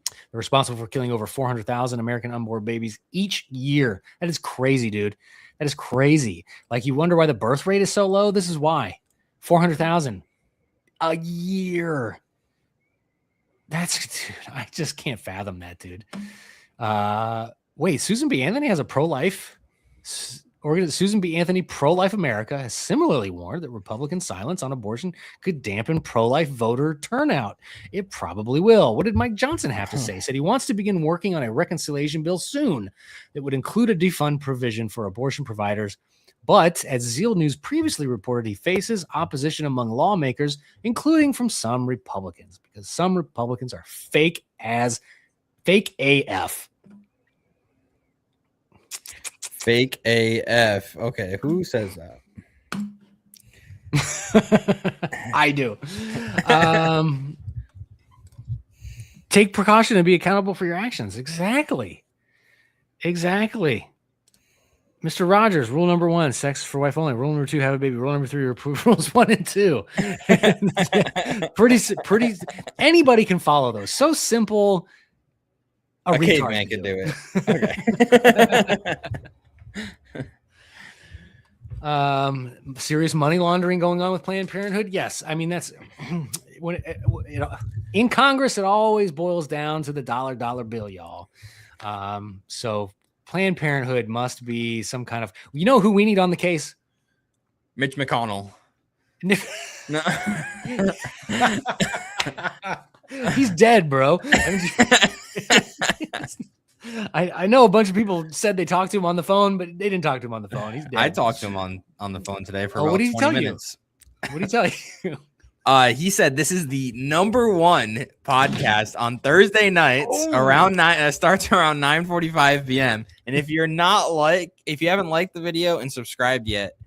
They're responsible for killing over 400,000 American unborn babies each year. That is crazy, dude. That is crazy. Like, you wonder why the birth rate is so low? This is why. 400,000 a year. Dude, I just can't fathom that, dude. Wait, Susan B. Anthony has a pro-life Susan B. Anthony Pro-Life America has similarly warned that Republican silence on abortion could dampen pro-life voter turnout. It probably will. What did Mike Johnson have to say? Said he wants to begin working on a reconciliation bill soon that would include a defund provision for abortion providers. But as Zeal News previously reported, he faces opposition among lawmakers, including from some Republicans, because some Republicans are fake AF. Fake AF. Okay, who says that? I do. Take precaution and be accountable for your actions. Exactly. Mr. Rogers, rule number 1, sex for wife only. Rule number 2, have a baby. Rule number 3, reprove rules 1 and 2. pretty. Anybody can follow those. So simple. A caveman can do it. Okay. Serious money laundering going on with Planned Parenthood. Yes. I mean, that's when in Congress, it always boils down to the dollar bill, y'all. So Planned Parenthood must be some kind of, who we need on the case? Mitch McConnell. No. He's dead, bro. I know a bunch of people said they talked to him on the phone, but they didn't talk to him on the phone. He's dead. I talked to him on the phone today for about what did he 20 tell minutes. What did he tell you? He said this is the number 1 podcast on Thursday nights around 9. Starts around 9:45 p.m. And if you haven't liked the video and subscribed yet,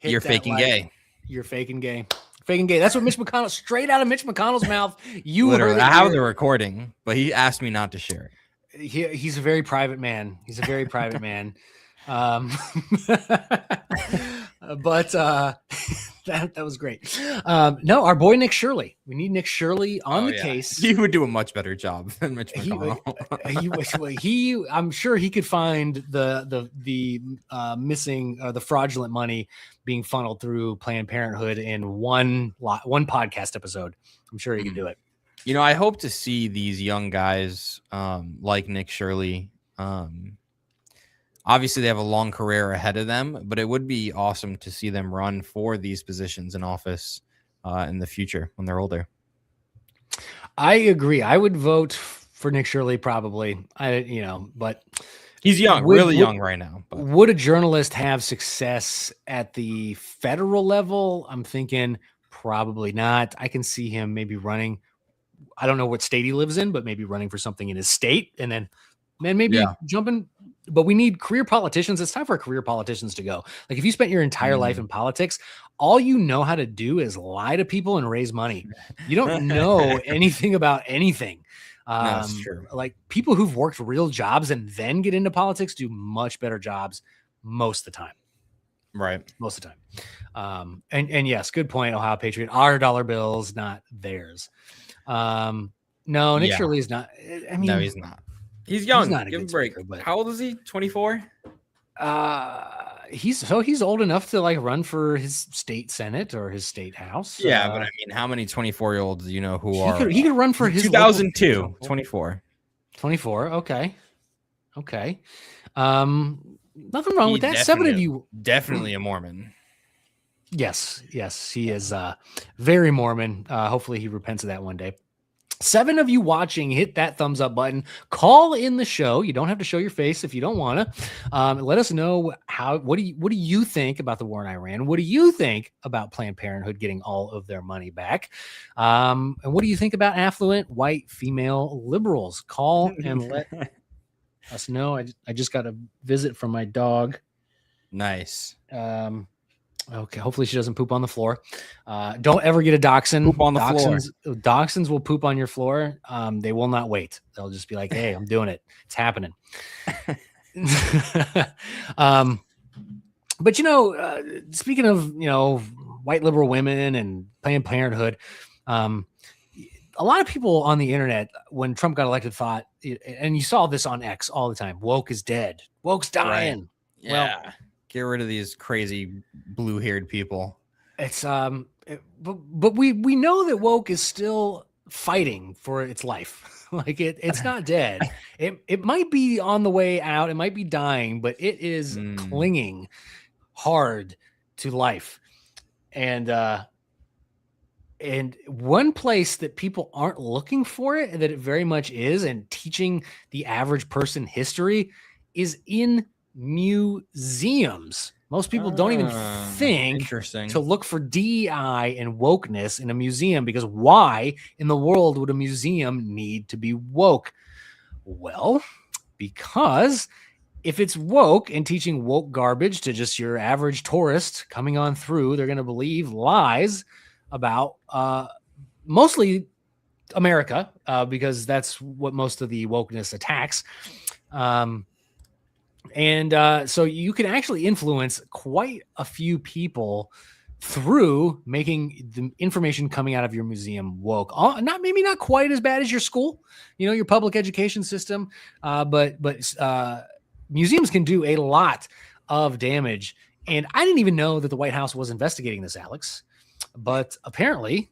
you're faking gay. You're faking gay. Faking gay. That's what Mitch McConnell, straight out of Mitch McConnell's mouth. Literally, I have the recording, but he asked me not to share it. He's a very private man. But that was great. No, our boy Nick Shirley. We need Nick Shirley on the case. He would do a much better job than Mitch McConnell. I'm sure he could find the missing the fraudulent money being funneled through Planned Parenthood in one podcast episode. I'm sure he could do it. I hope to see these young guys like Nick Shirley. Obviously, they have a long career ahead of them, but it would be awesome to see them run for these positions in office in the future when they're older. I agree. I would vote for Nick Shirley probably. But He's young, really young right now. But. Would a journalist have success at the federal level? I'm thinking probably not. I can see him maybe running. I don't know what state he lives in, but maybe running for something in his state and then maybe jumping. But we need career politicians. It's time for career politicians to go. Like if you spent your entire life in politics, all you know how to do is lie to people and raise money. You don't know anything about anything. That's true. Like people who've worked real jobs and then get into politics do much better jobs most of the time. Right. Most of the time. And yes, good point. Ohio Patriot, our dollar bills, not theirs. No, Nick Shirley's not. I mean, no, he's not. He's young. He's not a Give him good a break. speaker, but how old is he? 24? He's old enough to like run for his state senate or his state house. Yeah, but I mean, how many 24-year-olds do you know who are? He could run for his 2002, 24. 24. Okay. Nothing wrong with that. 7 of you definitely a Mormon. Yes, he is very Mormon. Hopefully he repents of that one day. 7 of you watching, hit that thumbs up button. Call in the show. You don't have to show your face if you don't want to. Let us know what do you think about the war in Iran? What do you think about Planned Parenthood getting all of their money back? And what do you think about affluent white female liberals? Call and let us know. I just got a visit from my dog. Nice. Okay, hopefully she doesn't poop on the floor. Don't ever get a dachshund. Poop on the floor. Dachshunds will poop on your floor. They will not wait. They'll just be like, hey, I'm doing it. It's happening. But, speaking of, white liberal women and Planned Parenthood, a lot of people on the internet, when Trump got elected, thought, and you saw this on X all the time, woke is dead. Woke's dying. Right. Yeah. Well, get rid of these crazy blue-haired people. It's but we know that woke is still fighting for its life. Like it's not dead. It might be on the way out. It might be dying, but it is clinging hard to life. And one place that people aren't looking for it, that it very much is, and teaching the average person history, is in museums. Most people don't even think to look for DEI and wokeness in a museum, because why in the world would a museum need to be woke? Well, because if it's woke and teaching woke garbage to just your average tourist coming on through, they're going to believe lies about mostly America, because that's what most of the wokeness attacks. So you can actually influence quite a few people through making the information coming out of your museum woke. Maybe not quite as bad as your school, your public education system, but museums can do a lot of damage. And I didn't even know that the White House was investigating this, Alex. But apparently,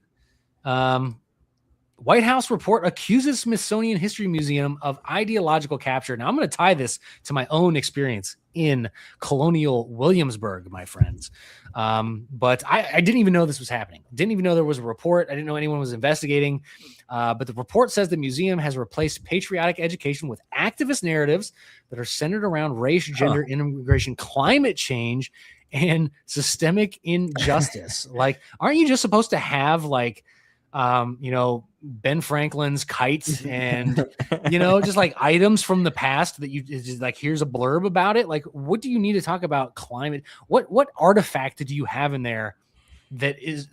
White House report accuses Smithsonian History Museum of ideological capture. Now, I'm going to tie this to my own experience in colonial Williamsburg, my friends. But I didn't even know this was happening. Didn't even know there was a report. I didn't know anyone was investigating. But the report says the museum has replaced patriotic education with activist narratives that are centered around race, gender, immigration, climate change, and systemic injustice. Like, aren't you just supposed to have Ben Franklin's kites and, just like items from the past that you just like, here's a blurb about it. Like, what do you need to talk about climate? What artifact do you have in there that is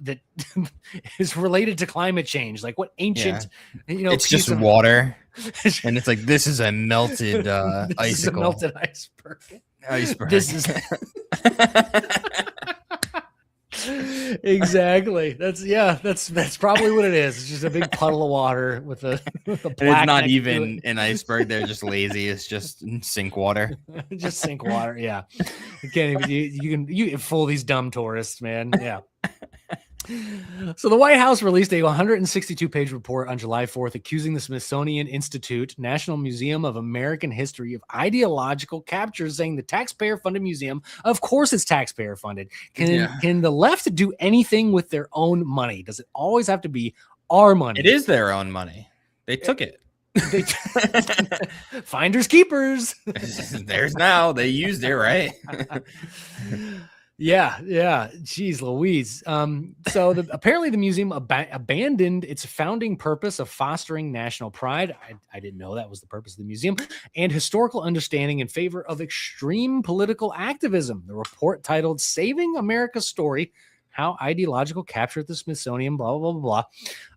related to climate change? Like what ancient, it's just water. And it's like, this is a melted icicle. Is a melted iceberg. This is exactly. That's probably what it is. It's just a big puddle of water with a black. And it's not even an iceberg. They're just lazy. It's just sink water. Just sink water. Yeah. You can't even. You can fool these dumb tourists, man. Yeah. So the White House released a 162-page report on July 4th accusing the Smithsonian Institute, National Museum of American History, of ideological capture, saying the taxpayer-funded museum, of course it's taxpayer-funded. Can the left do anything with their own money? Does it always have to be our money? It is their own money. They took it. Finders keepers. There's now. They used it, right? Yeah. Jeez Louise. So apparently the museum abandoned its founding purpose of fostering national pride. I didn't know that was the purpose of the museum, and historical understanding in favor of extreme political activism. The report titled Saving America's Story, How Ideological Capture at the Smithsonian, blah, blah, blah,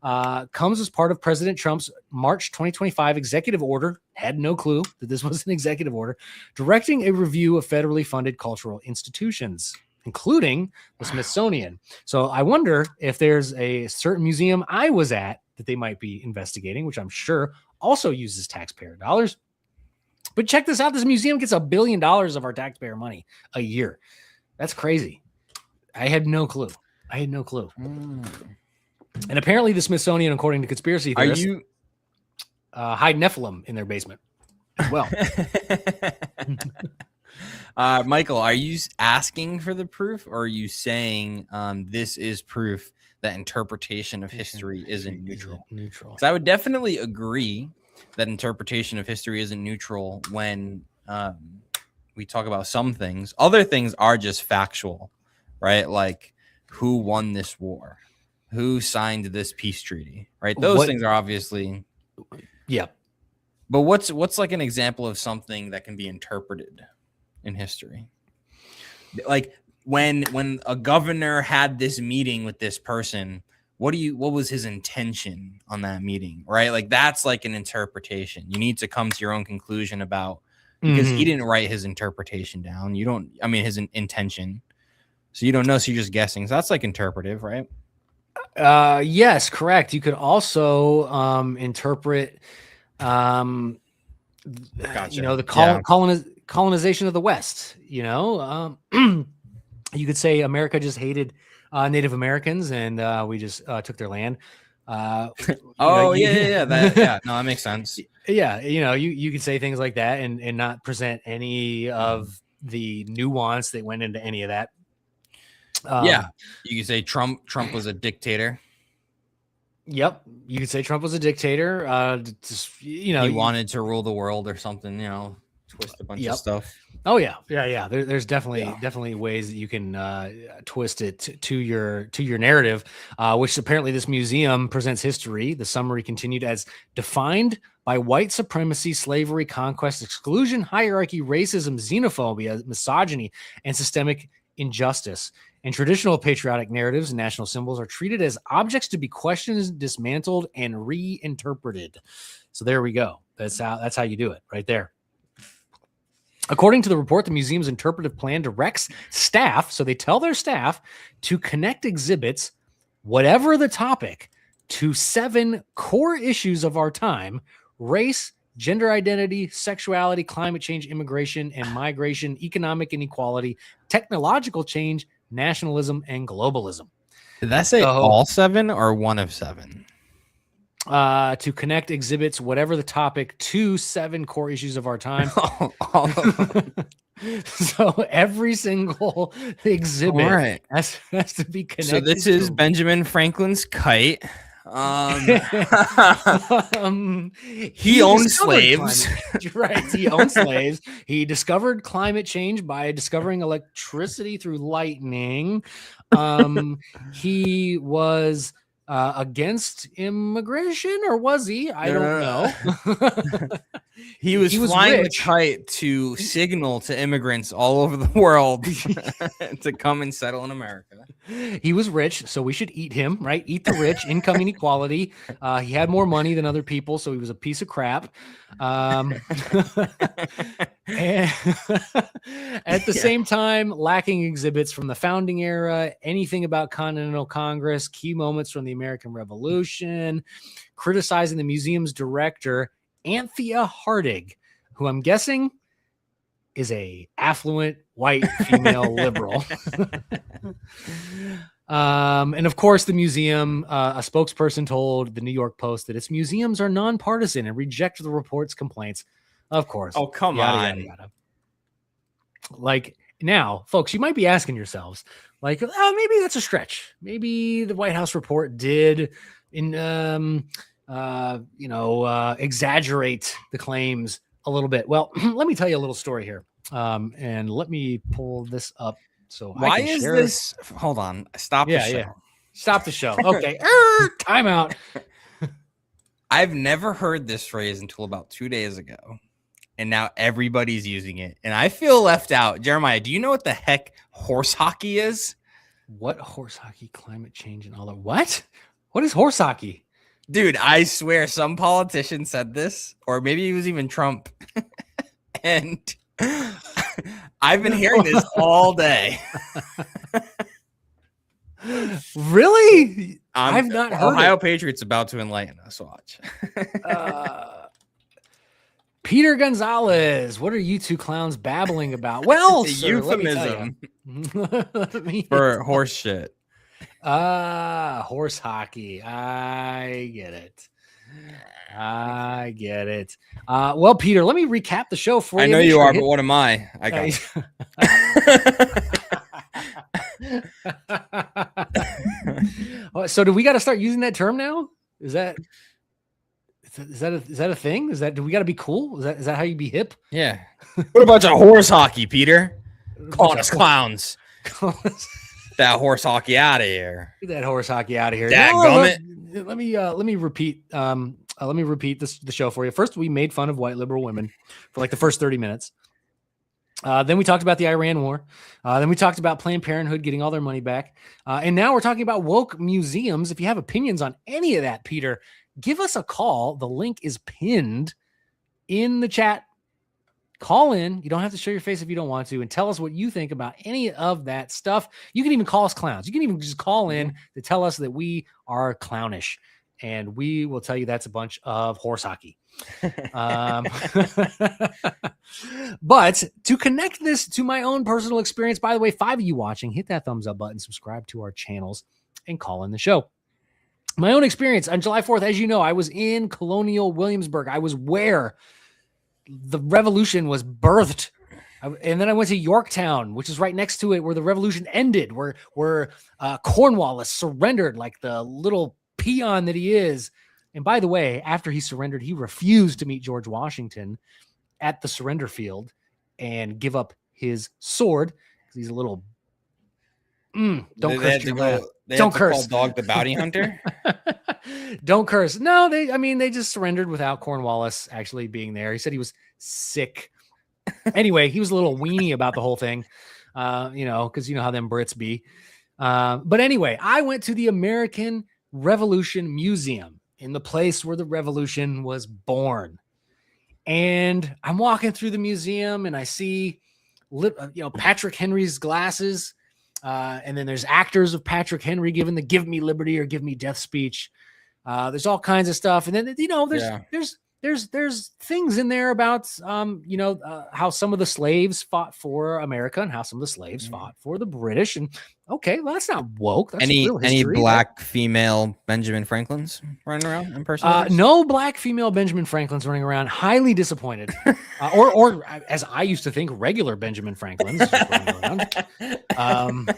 blah, comes as part of President Trump's March 2025 executive order. Had no clue that this was an executive order, directing a review of federally funded cultural institutions, including the Smithsonian. So I wonder if there's a certain museum I was at that they might be investigating, which I'm sure also uses taxpayer dollars. But check this out. This museum gets $1 billion of our taxpayer money a year. That's crazy. I had no clue. And apparently the Smithsonian, according to conspiracy theorists, hide Nephilim in their basement as well. Michael, are you asking for the proof, or are you saying this is proof that interpretation of history isn't neutral? Because I would definitely agree that interpretation of history isn't neutral when we talk about some things. Other things are just factual, right? Like who won this war, who signed this peace treaty, right? Those things are obviously, yeah. But what's like an example of something that can be interpreted in history? Like when a governor had this meeting with this person, what was his intention on that meeting, right? Like that's like an interpretation. You need to come to your own conclusion about, because he didn't write his interpretation down. His intention. So you don't know, so you're just guessing. So that's like interpretive, right? Yes, correct. You could also interpret Gotcha. The colonization of the West. You could say America just hated Native Americans and we just took their land. No, that makes sense. Yeah, you could say things like that and not present any of the nuance that went into any of that. You could say Trump was a dictator. Yep, you could say Trump was a dictator. He wanted to rule the world or something. Twist a bunch of stuff. Oh yeah. There's definitely ways that you can twist it to your narrative, which apparently this museum presents history. The summary continued as defined by white supremacy, slavery, conquest, exclusion, hierarchy, racism, xenophobia, misogyny, and systemic injustice. And traditional patriotic narratives and national symbols are treated as objects to be questioned, dismantled, and reinterpreted. So there we go. That's how you do it right there. According to the report, the museum's interpretive plan directs staff, so they tell their staff to connect exhibits, whatever the topic, to 7 core issues of our time: race, gender identity, sexuality, climate change, immigration and migration, economic inequality, technological change, nationalism, and globalism. Did that say all 7 or one of 7? To connect exhibits, whatever the topic, to 7 core issues of our time. All of them. So every single exhibit has to be connected. So this is Benjamin Franklin's kite. He owned slaves. Right. He owned slaves. He discovered climate change by discovering electricity through lightning. He was against immigration, or was he? I don't know. He was flying the kite to signal to immigrants all over the world to come and settle in America. He was rich, so we should eat him, right? Eat the rich, income inequality. He had more money than other people, so he was a piece of crap. And at the same time, lacking exhibits from the founding era, anything about Continental Congress, key moments from the American Revolution, criticizing the museum's director, Anthea Hardig, who I'm guessing is a affluent white female liberal. And of course, the museum, a spokesperson told the New York Post that its museums are nonpartisan and reject the report's complaints. Of course. Oh, come on. Yada. Like, now, folks, you might be asking yourselves, like, oh, maybe that's a stretch. Maybe the White House report did exaggerate the claims a little bit. Well, let me tell you a little story here. And let me pull this up so Why I can is share. this? Hold on. Stop the show. Yeah. Stop the show. Okay. Time out. I've never heard this phrase until about 2 days ago. And now everybody's using it. And I feel left out. Jeremiah, do you know what the heck horse hockey is? What horse hockey, climate change, and all that? What? What is horse hockey? Dude, I swear some politician said this, or maybe it was even Trump. And I've been hearing this all day. Really? I've not heard Ohio it. Patriots about to enlighten us. Watch. Peter Gonzalez, what are you two clowns babbling about? Well, sir, euphemism let me for horse shit. Horse hockey. I get it. Well, Peter, let me recap the show for you. I know you are, but what am I? I got So do we got to start using that term now? Is that a thing? Do we got to be cool? Is that how you be hip? Yeah. What about your horse hockey, Peter? Calling us clowns. That horse hockey out of here. Get that horse hockey out of here. Dadgummit. Let me repeat. Let me repeat the show for you. First, we made fun of white liberal women for like the first 30 minutes. Then we talked about the Iran war. Then we talked about Planned Parenthood getting all their money back. And now we're talking about woke museums. If you have opinions on any of that, Peter, give us a call. The link is pinned in the chat. Call in. You don't have to show your face if you don't want to, and tell us what you think about any of that stuff. You can even call us clowns. You can even just call in to tell us that we are clownish, and we will tell you that's a bunch of horse hockey. But to connect this to my own personal experience, by the way, 5 of you watching, hit that thumbs up button, subscribe to our channels, and call in the show. My own experience on July 4th, as you know, I was in Colonial Williamsburg. I was where the revolution was birthed. And then I went to Yorktown, which is right next to it, where the revolution ended, where Cornwallis surrendered like the little peon that he is. And by the way, after he surrendered, he refused to meet George Washington at the surrender field and give up his sword because he's a little. Don't curse. Don't curse. Dog the bounty hunter. Don't curse. No, they just surrendered without Cornwallis actually being there. He said he was sick. Anyway, he was a little weenie about the whole thing, because you know how them Brits be. But anyway, I went to the American Revolution Museum in the place where the revolution was born. And I'm walking through the museum and I see, Patrick Henry's glasses. And then there's actors of Patrick Henry giving the "Give me liberty" or "Give me death" speech. There's all kinds of stuff. And then, there's things in there about, how some of the slaves fought for America and how some of the slaves fought for the British. And okay, well, that's not woke. That's real history. Any black female Benjamin Franklins running around in person? No black female Benjamin Franklins running around. Highly disappointed. Or as I used to think, regular Benjamin Franklins running around.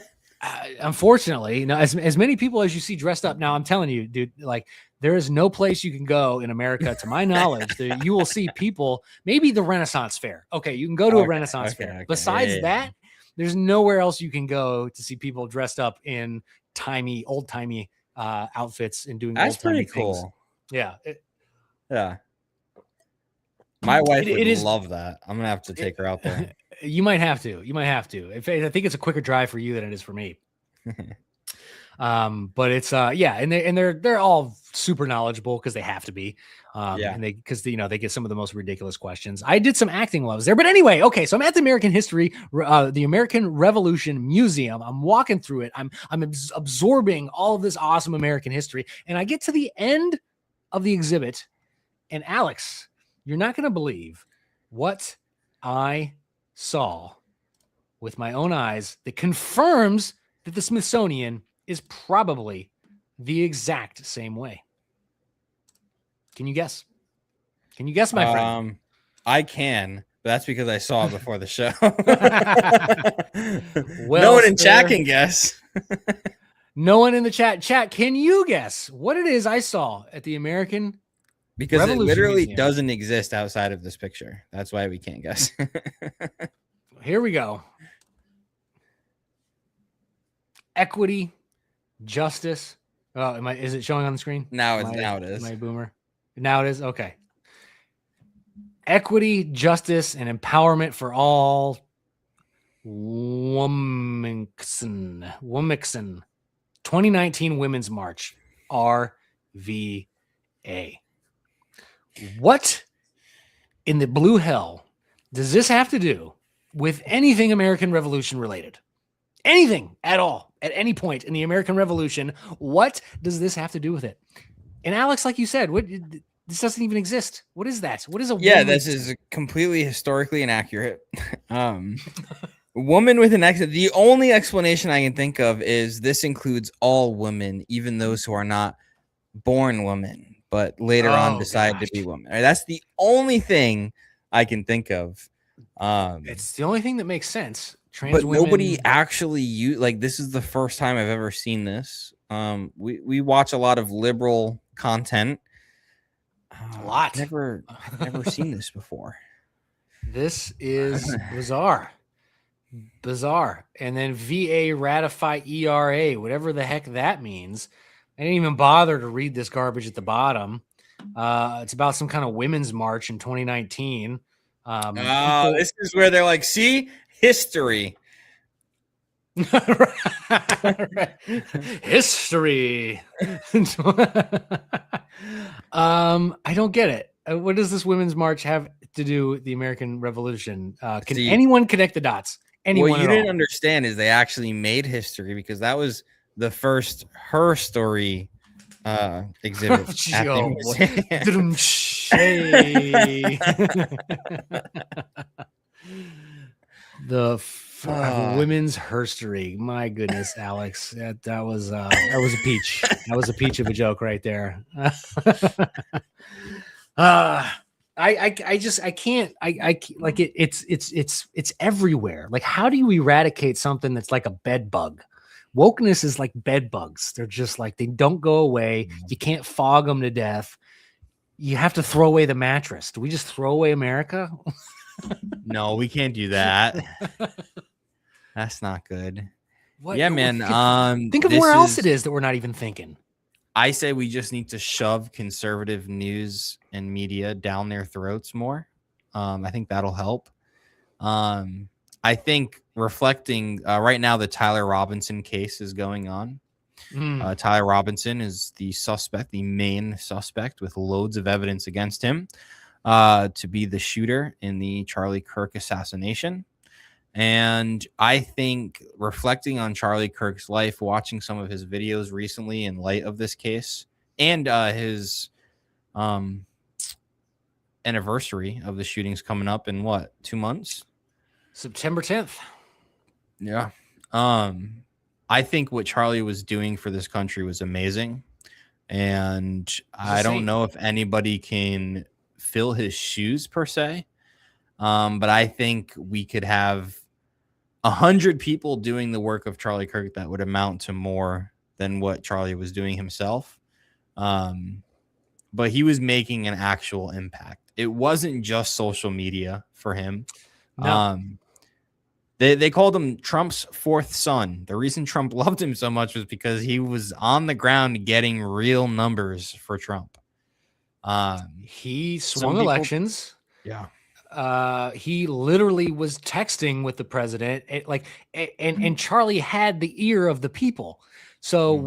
Unfortunately, as many people as you see dressed up now, I'm telling you, dude, like there is no place you can go in America, to my knowledge, that you will see people. Maybe the Renaissance Fair. Okay, you can go to a Renaissance Fair. Okay. Besides that, there's nowhere else you can go to see people dressed up in old timey outfits and doing. That's pretty things. Cool. Yeah. Yeah. My wife would love that. I'm gonna have to take her out there. You might have to. I think it's a quicker drive for you than it is for me. But it's and they're all super knowledgeable because they have to be. And they get some of the most ridiculous questions. I did some acting while I was there, but anyway, okay. So I'm at the the American Revolution Museum. I'm walking through it. I'm absorbing all of this awesome American history, and I get to the end of the exhibit, and Alex, you're not going to believe what I saw with my own eyes that confirms that the Smithsonian is probably the exact same way. Can you guess? My friend? I can, but that's because I saw it before the show. Well, no one in chat can guess. No one in the chat. Can you guess what it is I saw at the American Because it Revolution literally Museum. doesn't exist outside of this picture. That's why we can't guess. Here we go. Equity, justice. Oh, is it showing on the screen? Now it is. Am I a boomer? Now it is? Okay. Equity, justice, and empowerment for all. Womixen. 2019 Women's March. RVA. What in the blue hell does this have to do with anything American Revolution related? Anything at all, at any point in the American Revolution, what does this have to do with it? And Alex, like you said, this doesn't even exist. What is that? What is a woman? This is completely historically inaccurate. Woman with an X. The only explanation I can think of is this includes all women, even those who are not born women, but later on decide to be women. That's the only thing I can think of. It's the only thing that makes sense. But nobody actually this is the first time I've ever seen this. We watch a lot of liberal content. A lot. I've never seen this before. This is bizarre. And then VA ratify ERA, whatever the heck that means. I didn't even bother to read this garbage at the bottom. It's about some kind of women's march in 2019. This is where they're like, see, history. History. I don't get it. What does this women's march have to do with the American Revolution? Can anyone connect the dots? Anyone? What you didn't understand is they actually made history because that was the first Her Story exhibit. The women's herstory. My goodness, Alex, that was a peach. That was a peach of a joke right there. I can't like it. It's everywhere. Like, how do you eradicate something that's like a bed bug? Wokeness is like bed bugs. They're just like, they don't go away. You can't fog them to death. You have to throw away the mattress. Do we just throw away America? No, we can't do that. That's not good. What? Yeah, man. Think of where else it is that we're not even thinking. I say we just need to shove conservative news and media down their throats more. I think that'll help. I think reflecting right now, the Tyler Robinson case is going on. Tyler Robinson is the suspect, the main suspect, with loads of evidence against him to be the shooter in the Charlie Kirk assassination. And I think reflecting on Charlie Kirk's life, watching some of his videos recently in light of this case, and his anniversary of the shootings coming up in 2 months? September 10th. Yeah. I think what Charlie was doing for this country was amazing. And I don't know if anybody can fill his shoes per se. But I think we could have 100 people doing the work of Charlie Kirk that would amount to more than what Charlie was doing himself. But he was making an actual impact. It wasn't just social media for him. No. They called him Trump's fourth son. The reason Trump loved him so much was because he was on the ground getting real numbers for Trump. He swung elections. Yeah. He literally was texting with the president, and Charlie had the ear of the people. So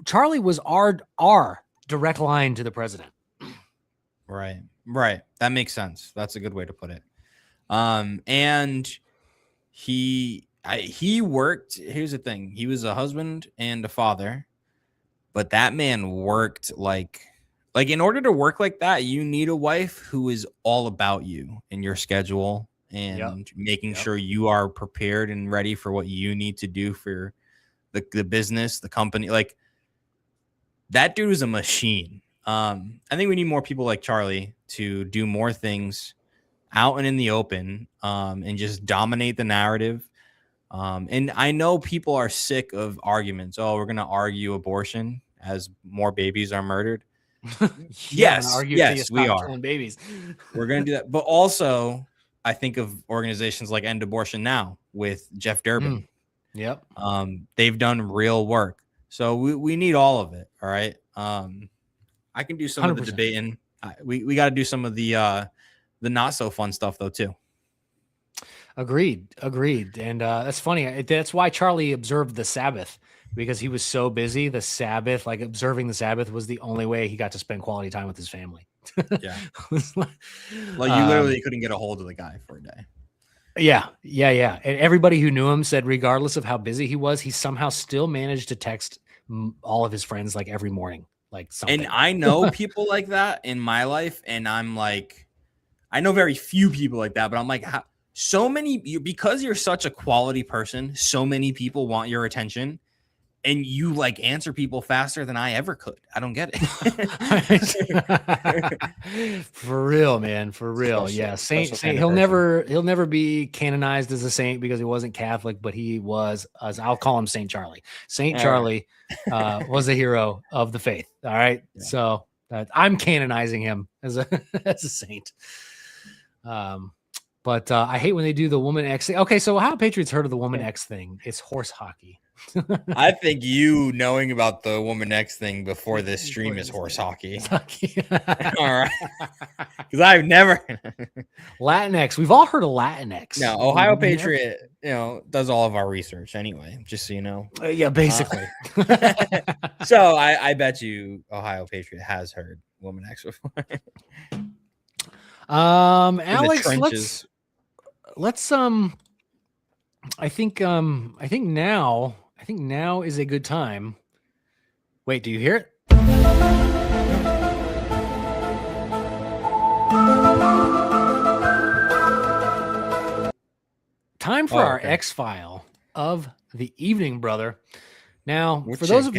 Charlie was our direct line to the president. Right. That makes sense. That's a good way to put it. And he worked. Here's the thing. He was a husband and a father, but that man worked like in order to work like that, you need a wife who is all about you and your schedule and making sure you are prepared and ready for what you need to do for the business, the company. Like, that dude is a machine. I think we need more people like Charlie to do more things out and in the open, and just dominate the narrative. And I know people are sick of arguments. Oh, we're going to argue abortion as more babies are murdered. Yes, argue until you yes, we stop are. killing babies. We're going to do that. But also, I think of organizations like End Abortion Now with Jeff Durbin. Yep. They've done real work. So we need all of it. All right. I can do some 100%. of the debating. We got to do some of the not so fun stuff though too. Agreed. And that's funny. That's why Charlie observed the Sabbath, because he was so busy. The Sabbath, like observing the Sabbath, was the only way he got to spend quality time with his family. Yeah. Like you literally couldn't get a hold of the guy for a day. Yeah. And everybody who knew him said, regardless of how busy he was, he somehow still managed to text all of his friends like every morning, like something. And I know people like that in my life, and I'm like, I know very few people like that, but I'm like, so many, because you're such a quality person, so many people want your attention, and you like answer people faster than I ever could. I don't get it. For real, man. For real. Yeah. Saint, he'll never be canonized as a saint because he wasn't Catholic, but he was, as I'll call him, Saint Charlie. Saint Charlie was a hero of the faith. All right. Yeah. So I'm canonizing him as a saint. But I hate when they do the woman X thing. Okay, so how Patriots heard of the woman X thing? It's horse hockey. I think you knowing about the woman X thing before this stream is horse hockey. All right, because I've never Latinx. We've all heard of Latinx. No, Ohio Patriot, does all of our research anyway. Just so you know. Yeah, basically. So I bet you Ohio Patriot has heard woman X before. Alex, let's I think now is a good time. Wait, do you hear it? Time for our X file of the evening, brother. Now, for those of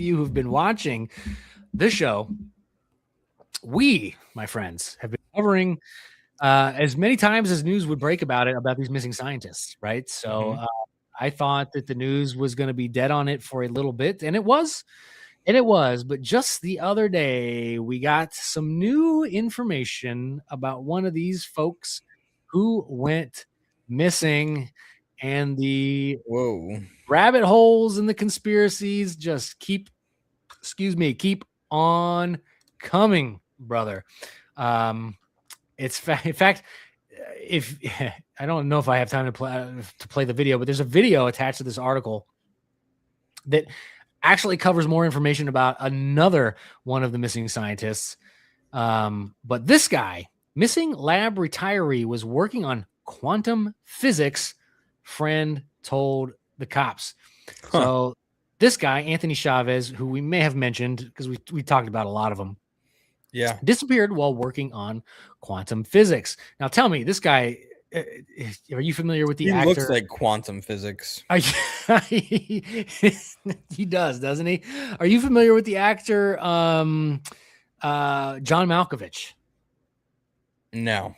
you who've been watching this show, we, my friends, have been covering as many times as news would break about these missing scientists, right? So I thought that the news was going to be dead on it for a little bit, and it was. But just the other day, we got some new information about one of these folks who went missing, and the rabbit holes and the conspiracies just keep on coming, brother. In fact, if I don't know if I have time to play the video, but there's a video attached to this article that actually covers more information about another one of the missing scientists. But this guy, missing lab retiree, was working on quantum physics, friend told the cops. So this guy, Anthony Chavez, who we may have mentioned because we talked about a lot of them, disappeared while working on quantum physics. Now tell me, this guy, are you familiar with the actor? He looks like quantum physics. He does, doesn't he? Are you familiar with the actor John Malkovich? No.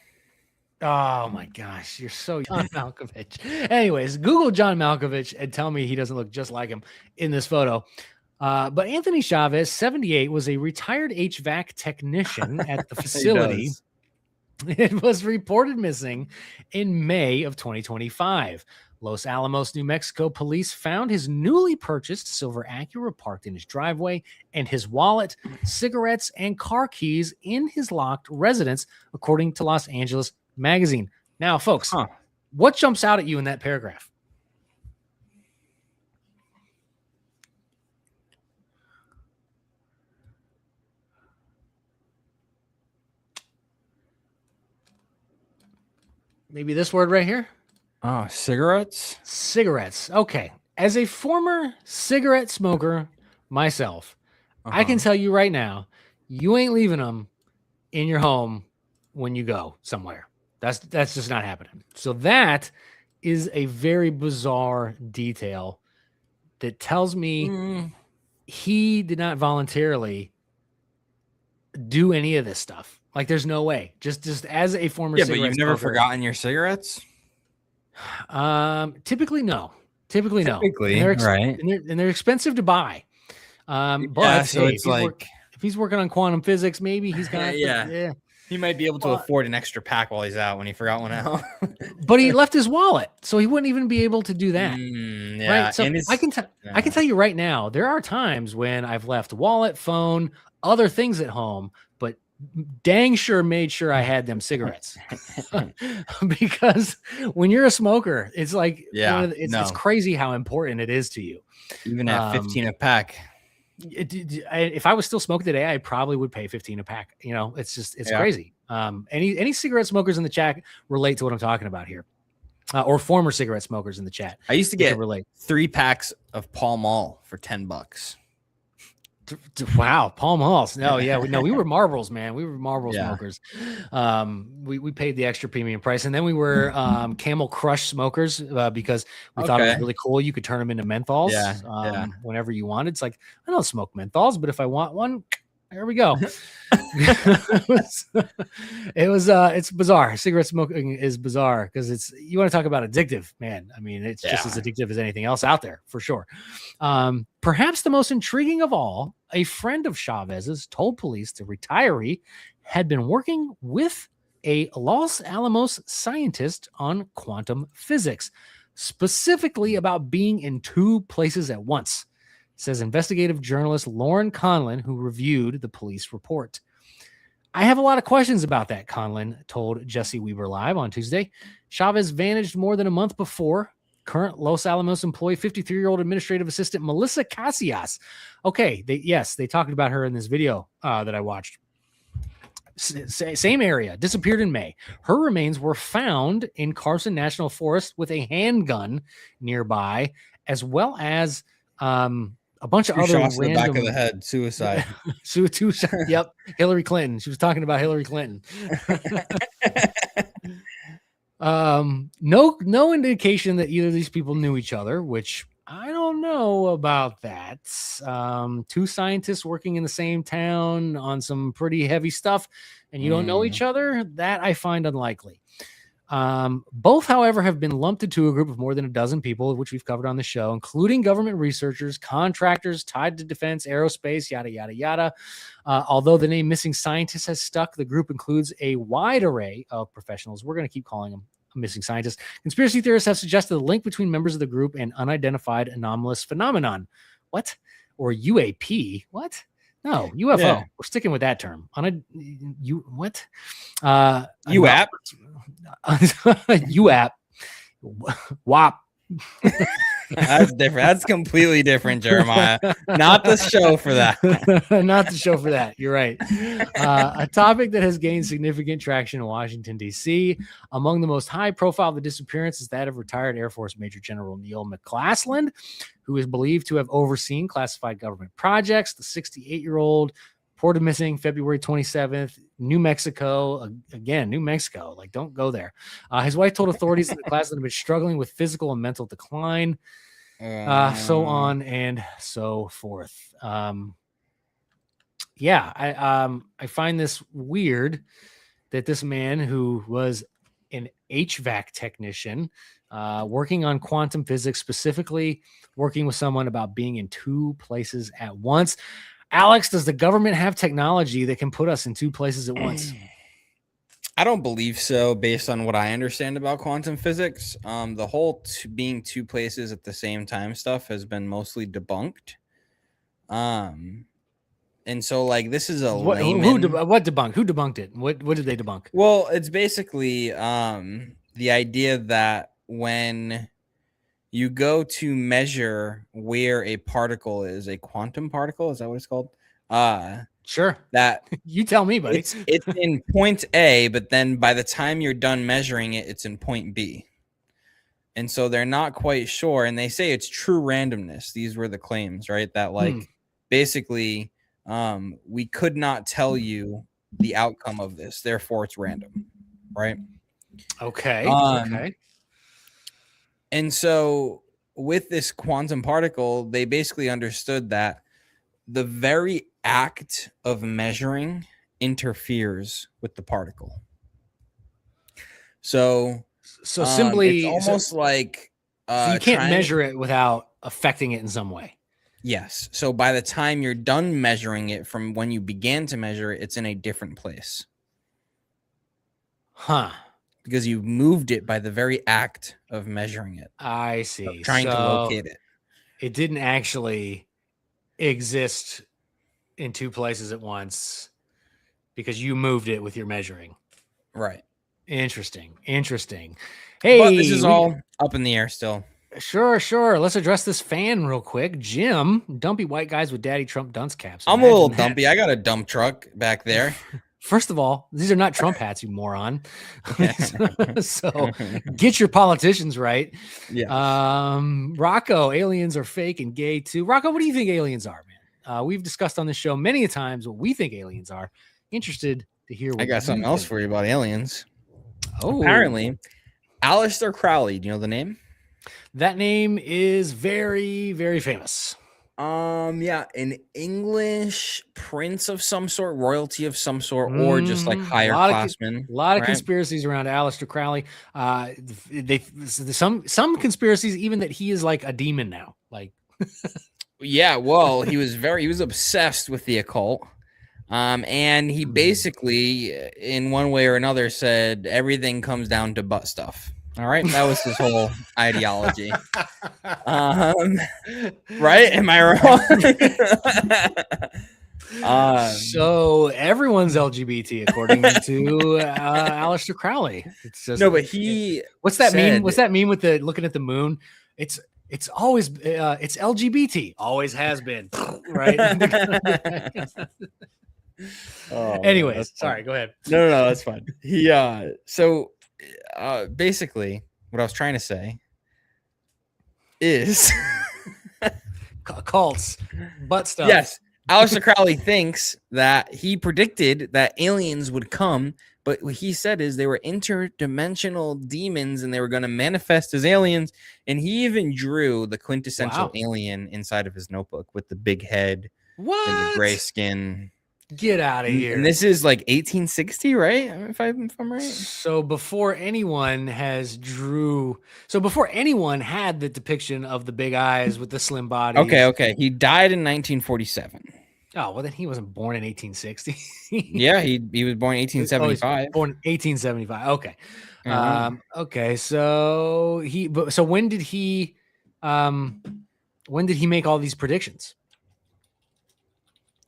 Oh my gosh, you're so John Malkovich. Anyways, Google John Malkovich and tell me he doesn't look just like him in this photo. But Anthony Chavez, 78, was a retired HVAC technician at the facility. It was reported missing in May of 2025. Los Alamos, New Mexico police found his newly purchased silver Acura parked in his driveway and his wallet, cigarettes, and car keys in his locked residence, according to Los Angeles Magazine. Now, folks, what jumps out at you in that paragraph? Maybe this word right here. Cigarettes? Cigarettes. Okay. As a former cigarette smoker myself, I can tell you right now, you ain't leaving them in your home when you go somewhere. That's just not happening. So that is a very bizarre detail that tells me he did not voluntarily do any of this stuff. Like, there's no way. Just as a former cigarette but you've never smoker, forgotten your cigarettes? Typically no. Typically, and they're right. and they're expensive to buy. But so hey, it's like if he's working on quantum physics, maybe he's got yeah. He might be able to afford an extra pack while he's out when he forgot one out. But he left his wallet, so he wouldn't even be able to do that. Yeah, right. So I can tell you right now, there are times when I've left wallet, phone, other things at home, but dang sure made sure I had them cigarettes. Because when you're a smoker, it's like it's crazy how important it is to you. Even at 15 a pack. If I was still smoking today, I probably would pay 15 a pack. You know, it's crazy. Any cigarette smokers in the chat relate to what I'm talking about here, or former cigarette smokers in the chat. I used to get 3 packs of Pall Mall for $10. Wow, Pall Malls. No, yeah, we were Marlboros, man. We were Marlboro smokers. We paid the extra premium price, and then we were Camel Crush smokers because we thought it was really cool. You could turn them into menthols whenever you wanted. It's like, I don't smoke menthols, but if I want one, there we go. It's bizarre. Cigarette smoking is bizarre because you want to talk about addictive, man. I mean, it's just as addictive as anything else out there for sure. Perhaps the most intriguing of all, a friend of Chavez's told police the retiree had been working with a Los Alamos scientist on quantum physics, specifically about being in 2 places at once, says investigative journalist Lauren Conlin, who reviewed the police report. I have a lot of questions about that, Conlin told Jesse Weber Live on Tuesday. Chavez vanished more than a month before. Current Los Alamos employee, 53-year-old administrative assistant Melissa Casillas. Okay, they talked about her in this video that I watched. Same area, disappeared in May. Her remains were found in Carson National Forest with a handgun nearby, as well as a bunch of other shots random... in the back of the head, suicide. Suicide. Yep, Hillary Clinton. She was talking about Hillary Clinton. No indication that either of these people knew each other, which I don't know about that. 2 scientists working in the same town on some pretty heavy stuff, and you don't know each other, that I find unlikely. Both, however, have been lumped into a group of more than a dozen people, which we've covered on the show, including government researchers, contractors tied to defense, aerospace, yada, yada, yada. Although the name missing scientist has stuck, the group includes a wide array of professionals. We're going to keep calling them missing scientists. Conspiracy theorists have suggested a link between members of the group and unidentified anomalous phenomenon. What? Or UAP? What? No, UFO. Yeah. We're sticking with that term. What? UAP? UAP. WAP. That's different. That's completely different, Jeremiah. Not the show for that. Not the show for that. You're right. A topic that has gained significant traction in Washington, D.C. Among the most high profile of the disappearance is that of retired Air Force Major General Neil McClassland, who is believed to have overseen classified government projects. The 68-year-old reported missing February 27th, New Mexico. Again, New Mexico. Like, don't go there. His wife told authorities that McClassland had been struggling with physical and mental decline, so on and so forth. I find this weird that this man who was an HVAC technician working on quantum physics, specifically working with someone about being in 2 places at once. Alex, does the government have technology that can put us in 2 places at once? I don't believe so, based on what I understand about quantum physics. The whole being 2 places at the same time stuff has been mostly debunked. And so, like, this is a what debunked? Who debunked it? What did they debunk? Well, it's basically the idea that when you go to measure where a particle is, a quantum particle, is that what it's called? Sure. That you tell me, buddy. It's in point A, but then by the time you're done measuring it, it's in point B. And so they're not quite sure. And they say it's true randomness. These were the claims, right? That basically we could not tell you the outcome of this. Therefore, it's random, right? Okay. Okay. And so with this quantum particle, they basically understood that the very act of measuring interferes with the particle. So simply, it's almost like so you can't measure it without affecting it in some way. Yes. So by the time you're done measuring it from when you began to measure it, it's in a different place. Huh. Because you moved it by the very act of measuring it. I see. Trying to locate it. It didn't actually exist in two places at once because you moved it with your measuring. Right. Interesting. Hey, but this is all up in the air still. Sure. Let's address this fan real quick. Jim, dumpy white guys with Daddy Trump dunce caps. I'm a little dumpy. I got a dump truck back there. First of all, these are not Trump hats, you moron. So get your politicians right. Yeah. Rocco, aliens are fake and gay too. Rocco, what do you think aliens are, man? We've discussed on this show many a times what we think aliens are. Interested to hear what I got something else for you about aliens. Oh, apparently, Aleister Crowley. Do you know the name? That name is very, very famous. Yeah, an English prince of some sort, royalty of some sort, or just like higher classman. A lot of conspiracies around Aleister Crowley. Some conspiracies even that he is like a demon now. Like, yeah, well, he was obsessed with the occult. And he basically, in one way or another, said everything comes down to butt stuff. All right, that was his whole ideology. Right? Am I wrong? So everyone's LGBT according to Aleister Crowley. It's just, no, but what's that meme? What's that meme with the looking at the moon? It's always it's LGBT, always has been, right? Anyways, sorry, go ahead. No, that's fine. Basically, what I was trying to say is cults, butt stuff. Yes, Aleister Crowley thinks that he predicted that aliens would come, but what he said is they were interdimensional demons and they were going to manifest as aliens. And he even drew the quintessential alien inside of his notebook with the big head and the gray skin. Get out of here. And this is like 1860, right? If I'm right. So before anyone had the depiction of the big eyes with the slim body. Okay. He died in 1947. Oh, well then he wasn't born in 1860. Yeah, he was born in 1875. Born in 1875. Okay. Okay, so when did he make all these predictions?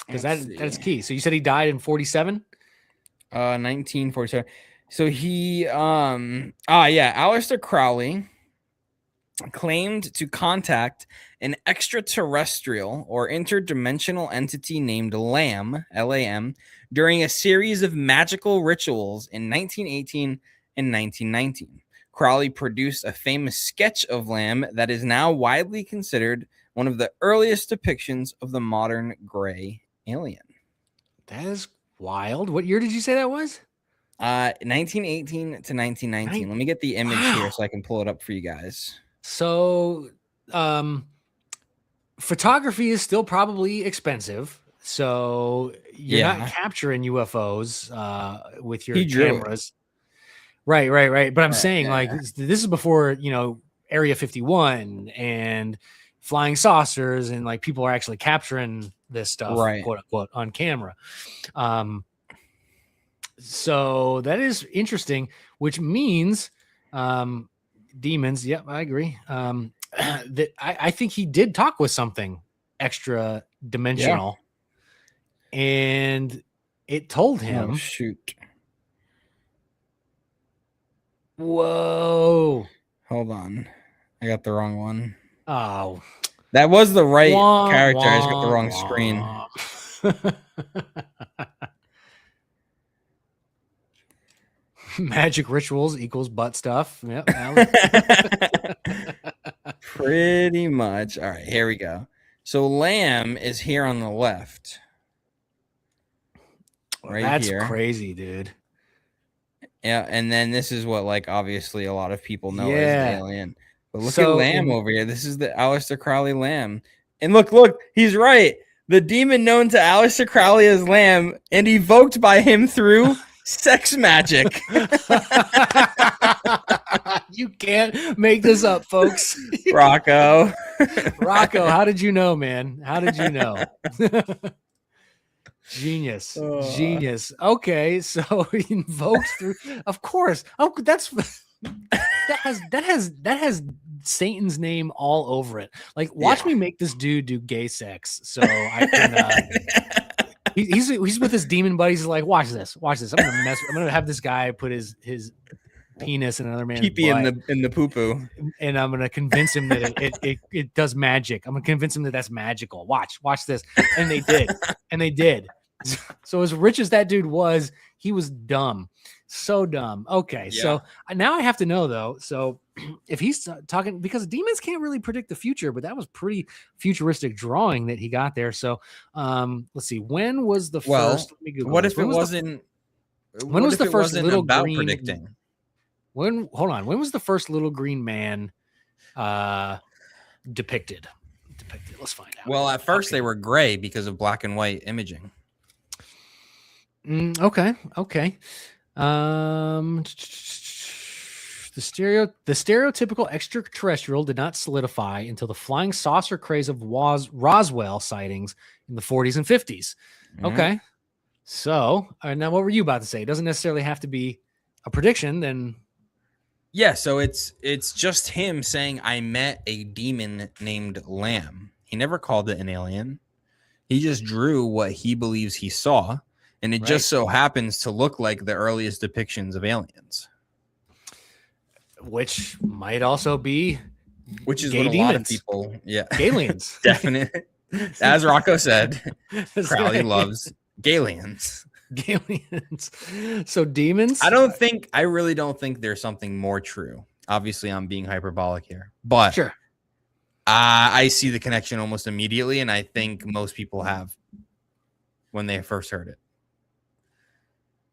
Because that's key. So you said he died in 47? 1947. So he Aleister Crowley claimed to contact an extraterrestrial or interdimensional entity named Lamb, Lam, during a series of magical rituals in 1918 and 1919. Crowley produced a famous sketch of Lamb that is now widely considered one of the earliest depictions of the modern gray alien. That is wild. What year did you say that was? 1918 to 1919. Let me get the image here so I can pull it up for you guys. So, photography is still probably expensive. So you're not capturing UFOs with your cameras. Right. But I'm saying this is before, Area 51 and flying saucers and like people are actually capturing this stuff, quote unquote, on camera. So that is interesting, which means demons. Yep, I agree. That I think he did talk with something extra dimensional, and it told him. Oh, shoot. Whoa. Hold on. I got the wrong one. Oh. That was the right character. I just got the wrong screen. Magic rituals equals butt stuff. Yep. Pretty much. All right, here we go. So Lamb is here on the left. That's crazy, dude. Yeah, and then this is what, like, obviously a lot of people know as the alien. But look at Lamb over here. This is the Aleister Crowley Lamb. And look, he's right. The demon known to Aleister Crowley as Lamb and evoked by him through sex magic. You can't make this up, folks. Rocco. Rocco, how did you know, man? How did you know? Genius. Genius. Okay, so he invokes through, of course. Oh, that's that has Satan's name all over it. Like, watch me make this dude do gay sex so I can he's with his demon buddies. He's like, watch this. I'm gonna have this guy put his penis in another man's pee-pee butt, in the poo-poo, and I'm gonna convince him that it does magic. I'm gonna convince him that that's magical. Watch this. And they did. So as rich as that dude was, he was dumb. So dumb. Okay, so now I have to know though. So if he's talking, because demons can't really predict the future, but that was pretty futuristic drawing that he got there. So let's see. When was the first? Let me Google what this. if it wasn't? When was the first little about green? Predicting? When When was the first little green man depicted? Let's find out. Well, at first they were gray because of black and white imaging. Okay. The stereotypical extraterrestrial did not solidify until the flying saucer craze of Roswell sightings in the 40s and 50s. Okay. So, now what were you about to say? It doesn't necessarily have to be a prediction, then. Yeah, so it's just him saying, I met a demon named Lamb. He never called it an alien. He just drew what he believes he saw, and it just so happens to look like the earliest depictions of aliens. Which might also be Which is gay what demons. A lot of people, Aliens. Definitely. As Rocco said, Crowley right. loves Galians. So demons? I really don't think there's something more true. Obviously, I'm being hyperbolic here, but sure. I see the connection almost immediately, and I think most people have when they first heard it.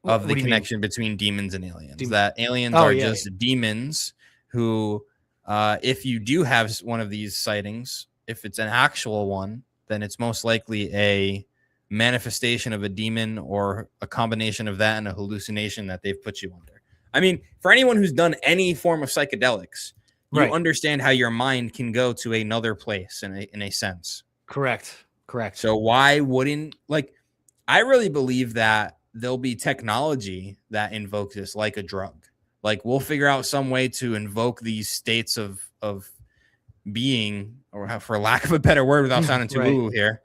Of the connection between demons and aliens. That aliens are just demons who, if you do have one of these sightings, if it's an actual one, then it's most likely a manifestation of a demon or a combination of that and a hallucination that they've put you under. I mean, for anyone who's done any form of psychedelics, you understand how your mind can go to another place in a sense. Correct. So why wouldn't, like, I really believe that there'll be technology that invokes this like a drug. Like, we'll figure out some way to invoke these states of being, or for lack of a better word without sounding too woo here,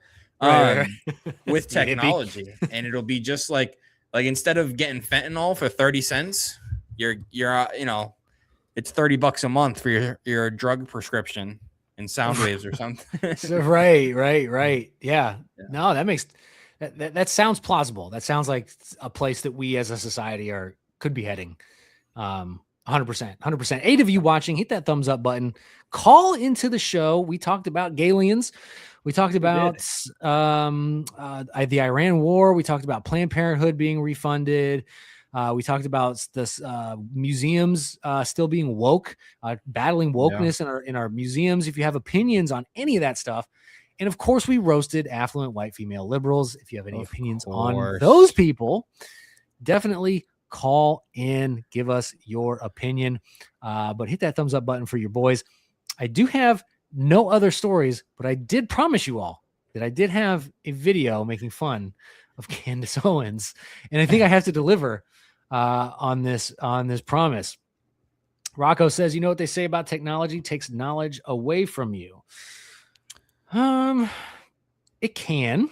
with technology. And it'll be just like instead of getting fentanyl for 30 cents, you're it's $30 a month for your drug prescription in sound waves or something. Right. Yeah. No, that makes that sounds plausible. That sounds like a place that we as a society could be heading. 100%. 8 of you watching, hit that thumbs up button. Call into the show. We talked about Galians. We talked about the Iran war. We talked about Planned Parenthood being refunded. We talked about this museums still being woke, battling wokeness in our museums. If you have opinions on any of that stuff, and of course, we roasted affluent white female liberals. If you have any opinions on those people, definitely call in, give us your opinion. But hit that thumbs up button for your boys. I do have no other stories, but I did promise you all that I did have a video making fun of Candace Owens, and I think I have to deliver on this promise. Rocco says, you know what they say about technology takes knowledge away from you. It can.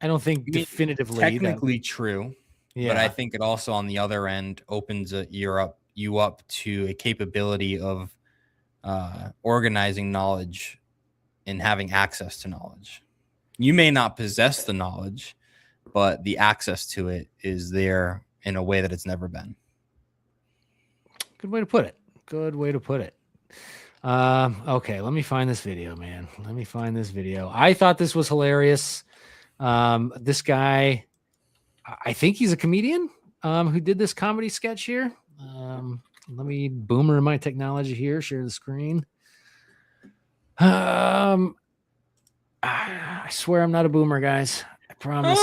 I don't think definitively. Technically true. Yeah. But I think it also on the other end opens you up to a capability of organizing knowledge and having access to knowledge. You may not possess the knowledge, but the access to it is there in a way that it's never been. Good way to put it. Okay, let me find this video, man. I thought this was hilarious. This guy, I think he's a comedian who did this comedy sketch here. Let me boomer my technology here, share the screen. I swear I'm not a boomer, guys. I promise.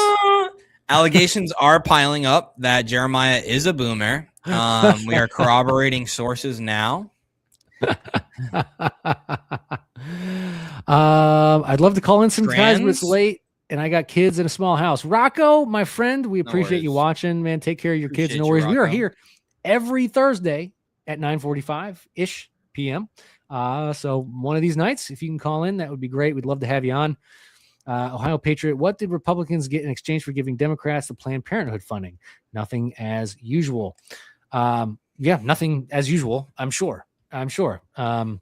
Allegations are piling up that Jeremiah is a boomer. We are corroborating sources now. I'd love to call in some guys, but it's Trans? late and I got kids in a small house. Rocco, my friend, we appreciate you worries. watching, man. Take care of your kids. Appreciate No you, worries. We are Rocco. here every Thursday at 9:45-ish p.m. So one of these nights, if you can call in, that would be great. We'd love to have you on. Ohio Patriot, what did Republicans get in exchange for giving Democrats the Planned Parenthood funding? Nothing as usual. Yeah, nothing as usual, I'm sure. But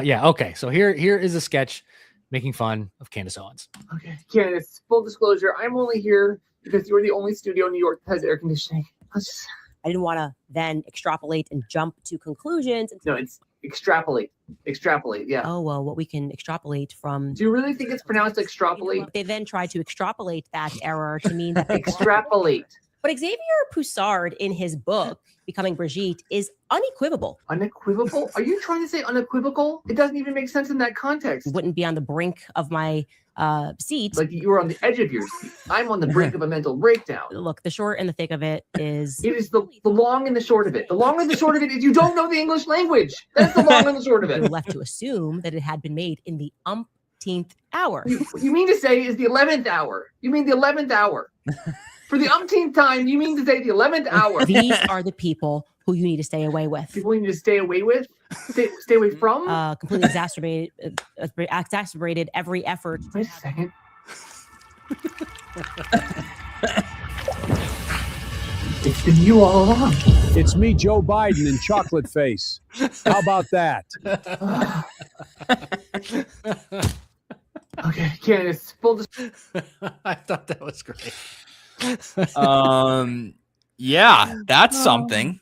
yeah, okay. So here is a sketch making fun of Candace Owens. Okay, Candace, full disclosure, I'm only here because you're the only studio in New York that has air conditioning. I didn't want to then extrapolate and jump to conclusions. No, it's extrapolate. Extrapolate, yeah. Oh, well, what we can extrapolate from. Do you really think it's pronounced extrapolate? They then tried to extrapolate that error to mean that. Extrapolate. But Xavier Poussard in his book, Becoming Brigitte, is unequivocal. Unequivocal? Are you trying to say unequivocal? It doesn't even make sense in that context. Wouldn't be on the brink of my seat. Like you were on the edge of your seat. I'm on the brink of a mental breakdown. Look, the short and the thick of it is. It is the long and the short of it. The long and the short of it is you don't know the English language. That's the long and the short of it. We're left to assume that it had been made in the umpteenth hour. You mean to say is the 11th hour? You mean the 11th hour? For the umpteenth time, you mean to say the 11th hour? These are the people who you need to stay away with. People you need to stay away with? Stay away from? Completely exacerbated every effort. Wait a second. It's been you all along. It's me, Joe Biden, in chocolate face. How about that? Okay, Candace, full I thought that was great. Yeah, that's something.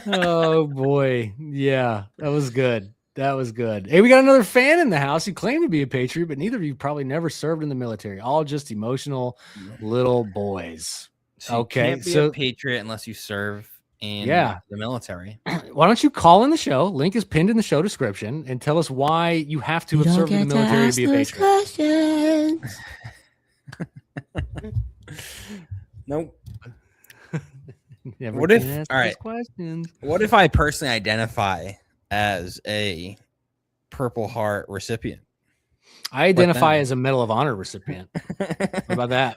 Oh boy. Yeah, that was good. Hey, we got another fan in the house. You claim to be a patriot, but neither of you probably never served in the military. All just emotional little boys. So okay, you can't be so a patriot unless you serve in the military. why don't you call in the show? Link is pinned in the show description, and tell us why you have to have served in the military to be a patriot. Nope. Never What if? can ask All those right. questions. What if I personally identify as a Purple Heart recipient? I identify as a Medal of Honor recipient. What about that?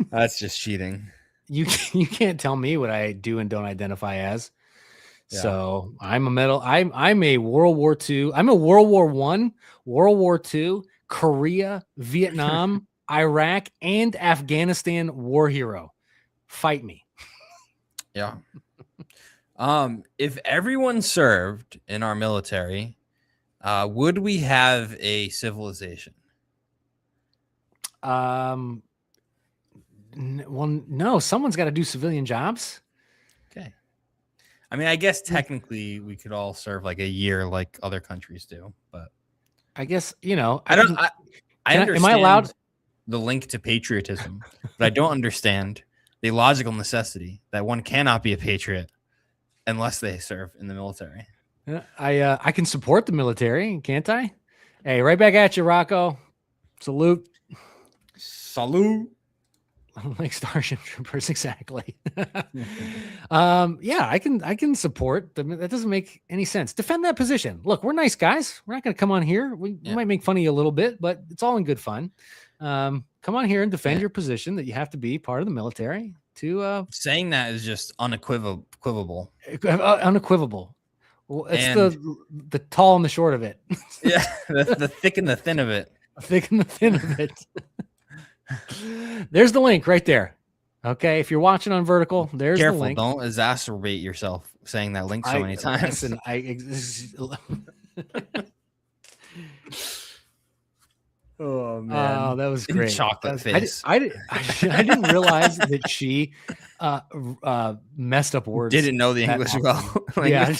That's just cheating. You can't tell me what I do and don't identify as. Yeah. So I'm a medal. I'm a World War II. I'm a World War I, World War II, Korea, Vietnam, Iraq, and Afghanistan war hero. Fight me. Yeah. If everyone served in our military, would we have a civilization? Well, no. Someone's got to do civilian jobs. Okay. I mean, I guess technically we could all serve like a year, like other countries do, but I guess I understand. Am I allowed the link to patriotism, but I don't understand the logical necessity that one cannot be a patriot unless they serve in the military. I can support the military, can't I? Hey, right back at you, Rocco. Salute. Like Starship Troopers, exactly. Yeah, I can support them. That doesn't make any sense. Defend that position. Look, we're nice guys. We're not going to come on here. We might make fun of you a little bit, but it's all in good fun. Come on here and defend your position that you have to be part of the military. To saying that is just unequivocal. Unequivocal. Well, it's the tall and the short of it. Yeah, the thick and the thin of it. Thick and the thin of it. There's the link right there. Okay, if you're watching on vertical, there's Careful, the link. don't exacerbate yourself saying that link so many times. Listen, oh man, oh, that was great. Chocolate face. I didn't realize that she messed up words. Didn't know the English well. Yeah,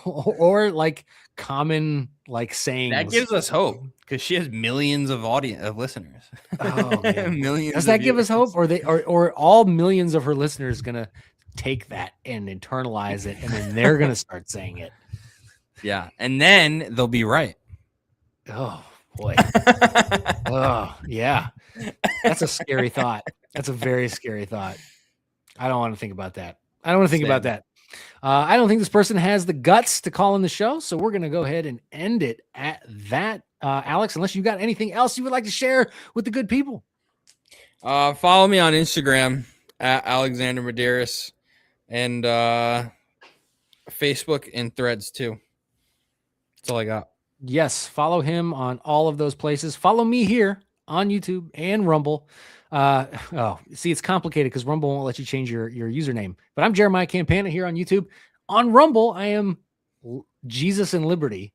or like common like sayings. That gives us hope because she has millions of listeners. Oh, man. Millions. Does that give us hope, or all millions of her listeners gonna take that and internalize it, and then they're gonna start saying it? Yeah, and then they'll be right. Oh boy. Oh yeah, that's a scary thought. That's a very scary thought. I don't want to think about that. I don't think this person has the guts to call in the show, so we're going to go ahead and end it at that. Alex, unless you got anything else you would like to share with the good people. Follow me on Instagram at Alexander Medeiros and Facebook and Threads too. That's all I got. Yes, follow him on all of those places. Follow me here on YouTube and Rumble. See, it's complicated because Rumble won't let you change your username. But I'm Jeremiah Campana here on YouTube. On Rumble, I am Jesus and Liberty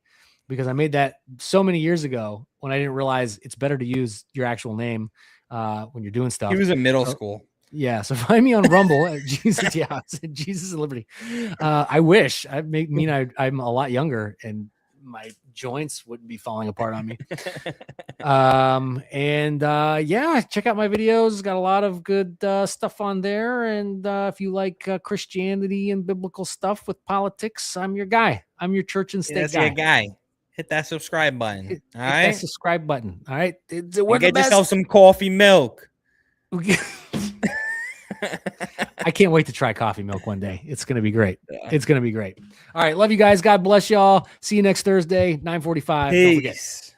because I made that so many years ago when I didn't realize it's better to use your actual name when you're doing stuff. He was in middle school. Yeah, so find me on Rumble at Jesus. Yeah, Jesus and Liberty. I wish I'm a lot younger and my joints wouldn't be falling apart on me. Yeah, check out my videos. Got a lot of good stuff on there. And if you like Christianity and biblical stuff with politics, I'm your guy. I'm your church and state That's your guy. Hit that subscribe button. Hit that subscribe button. All right. Get yourself some coffee milk. I can't wait to try coffee milk one day. It's going to be great. Yeah. It's going to be great. All right. Love you guys. God bless y'all. See you next Thursday, 9:45. Don't forget.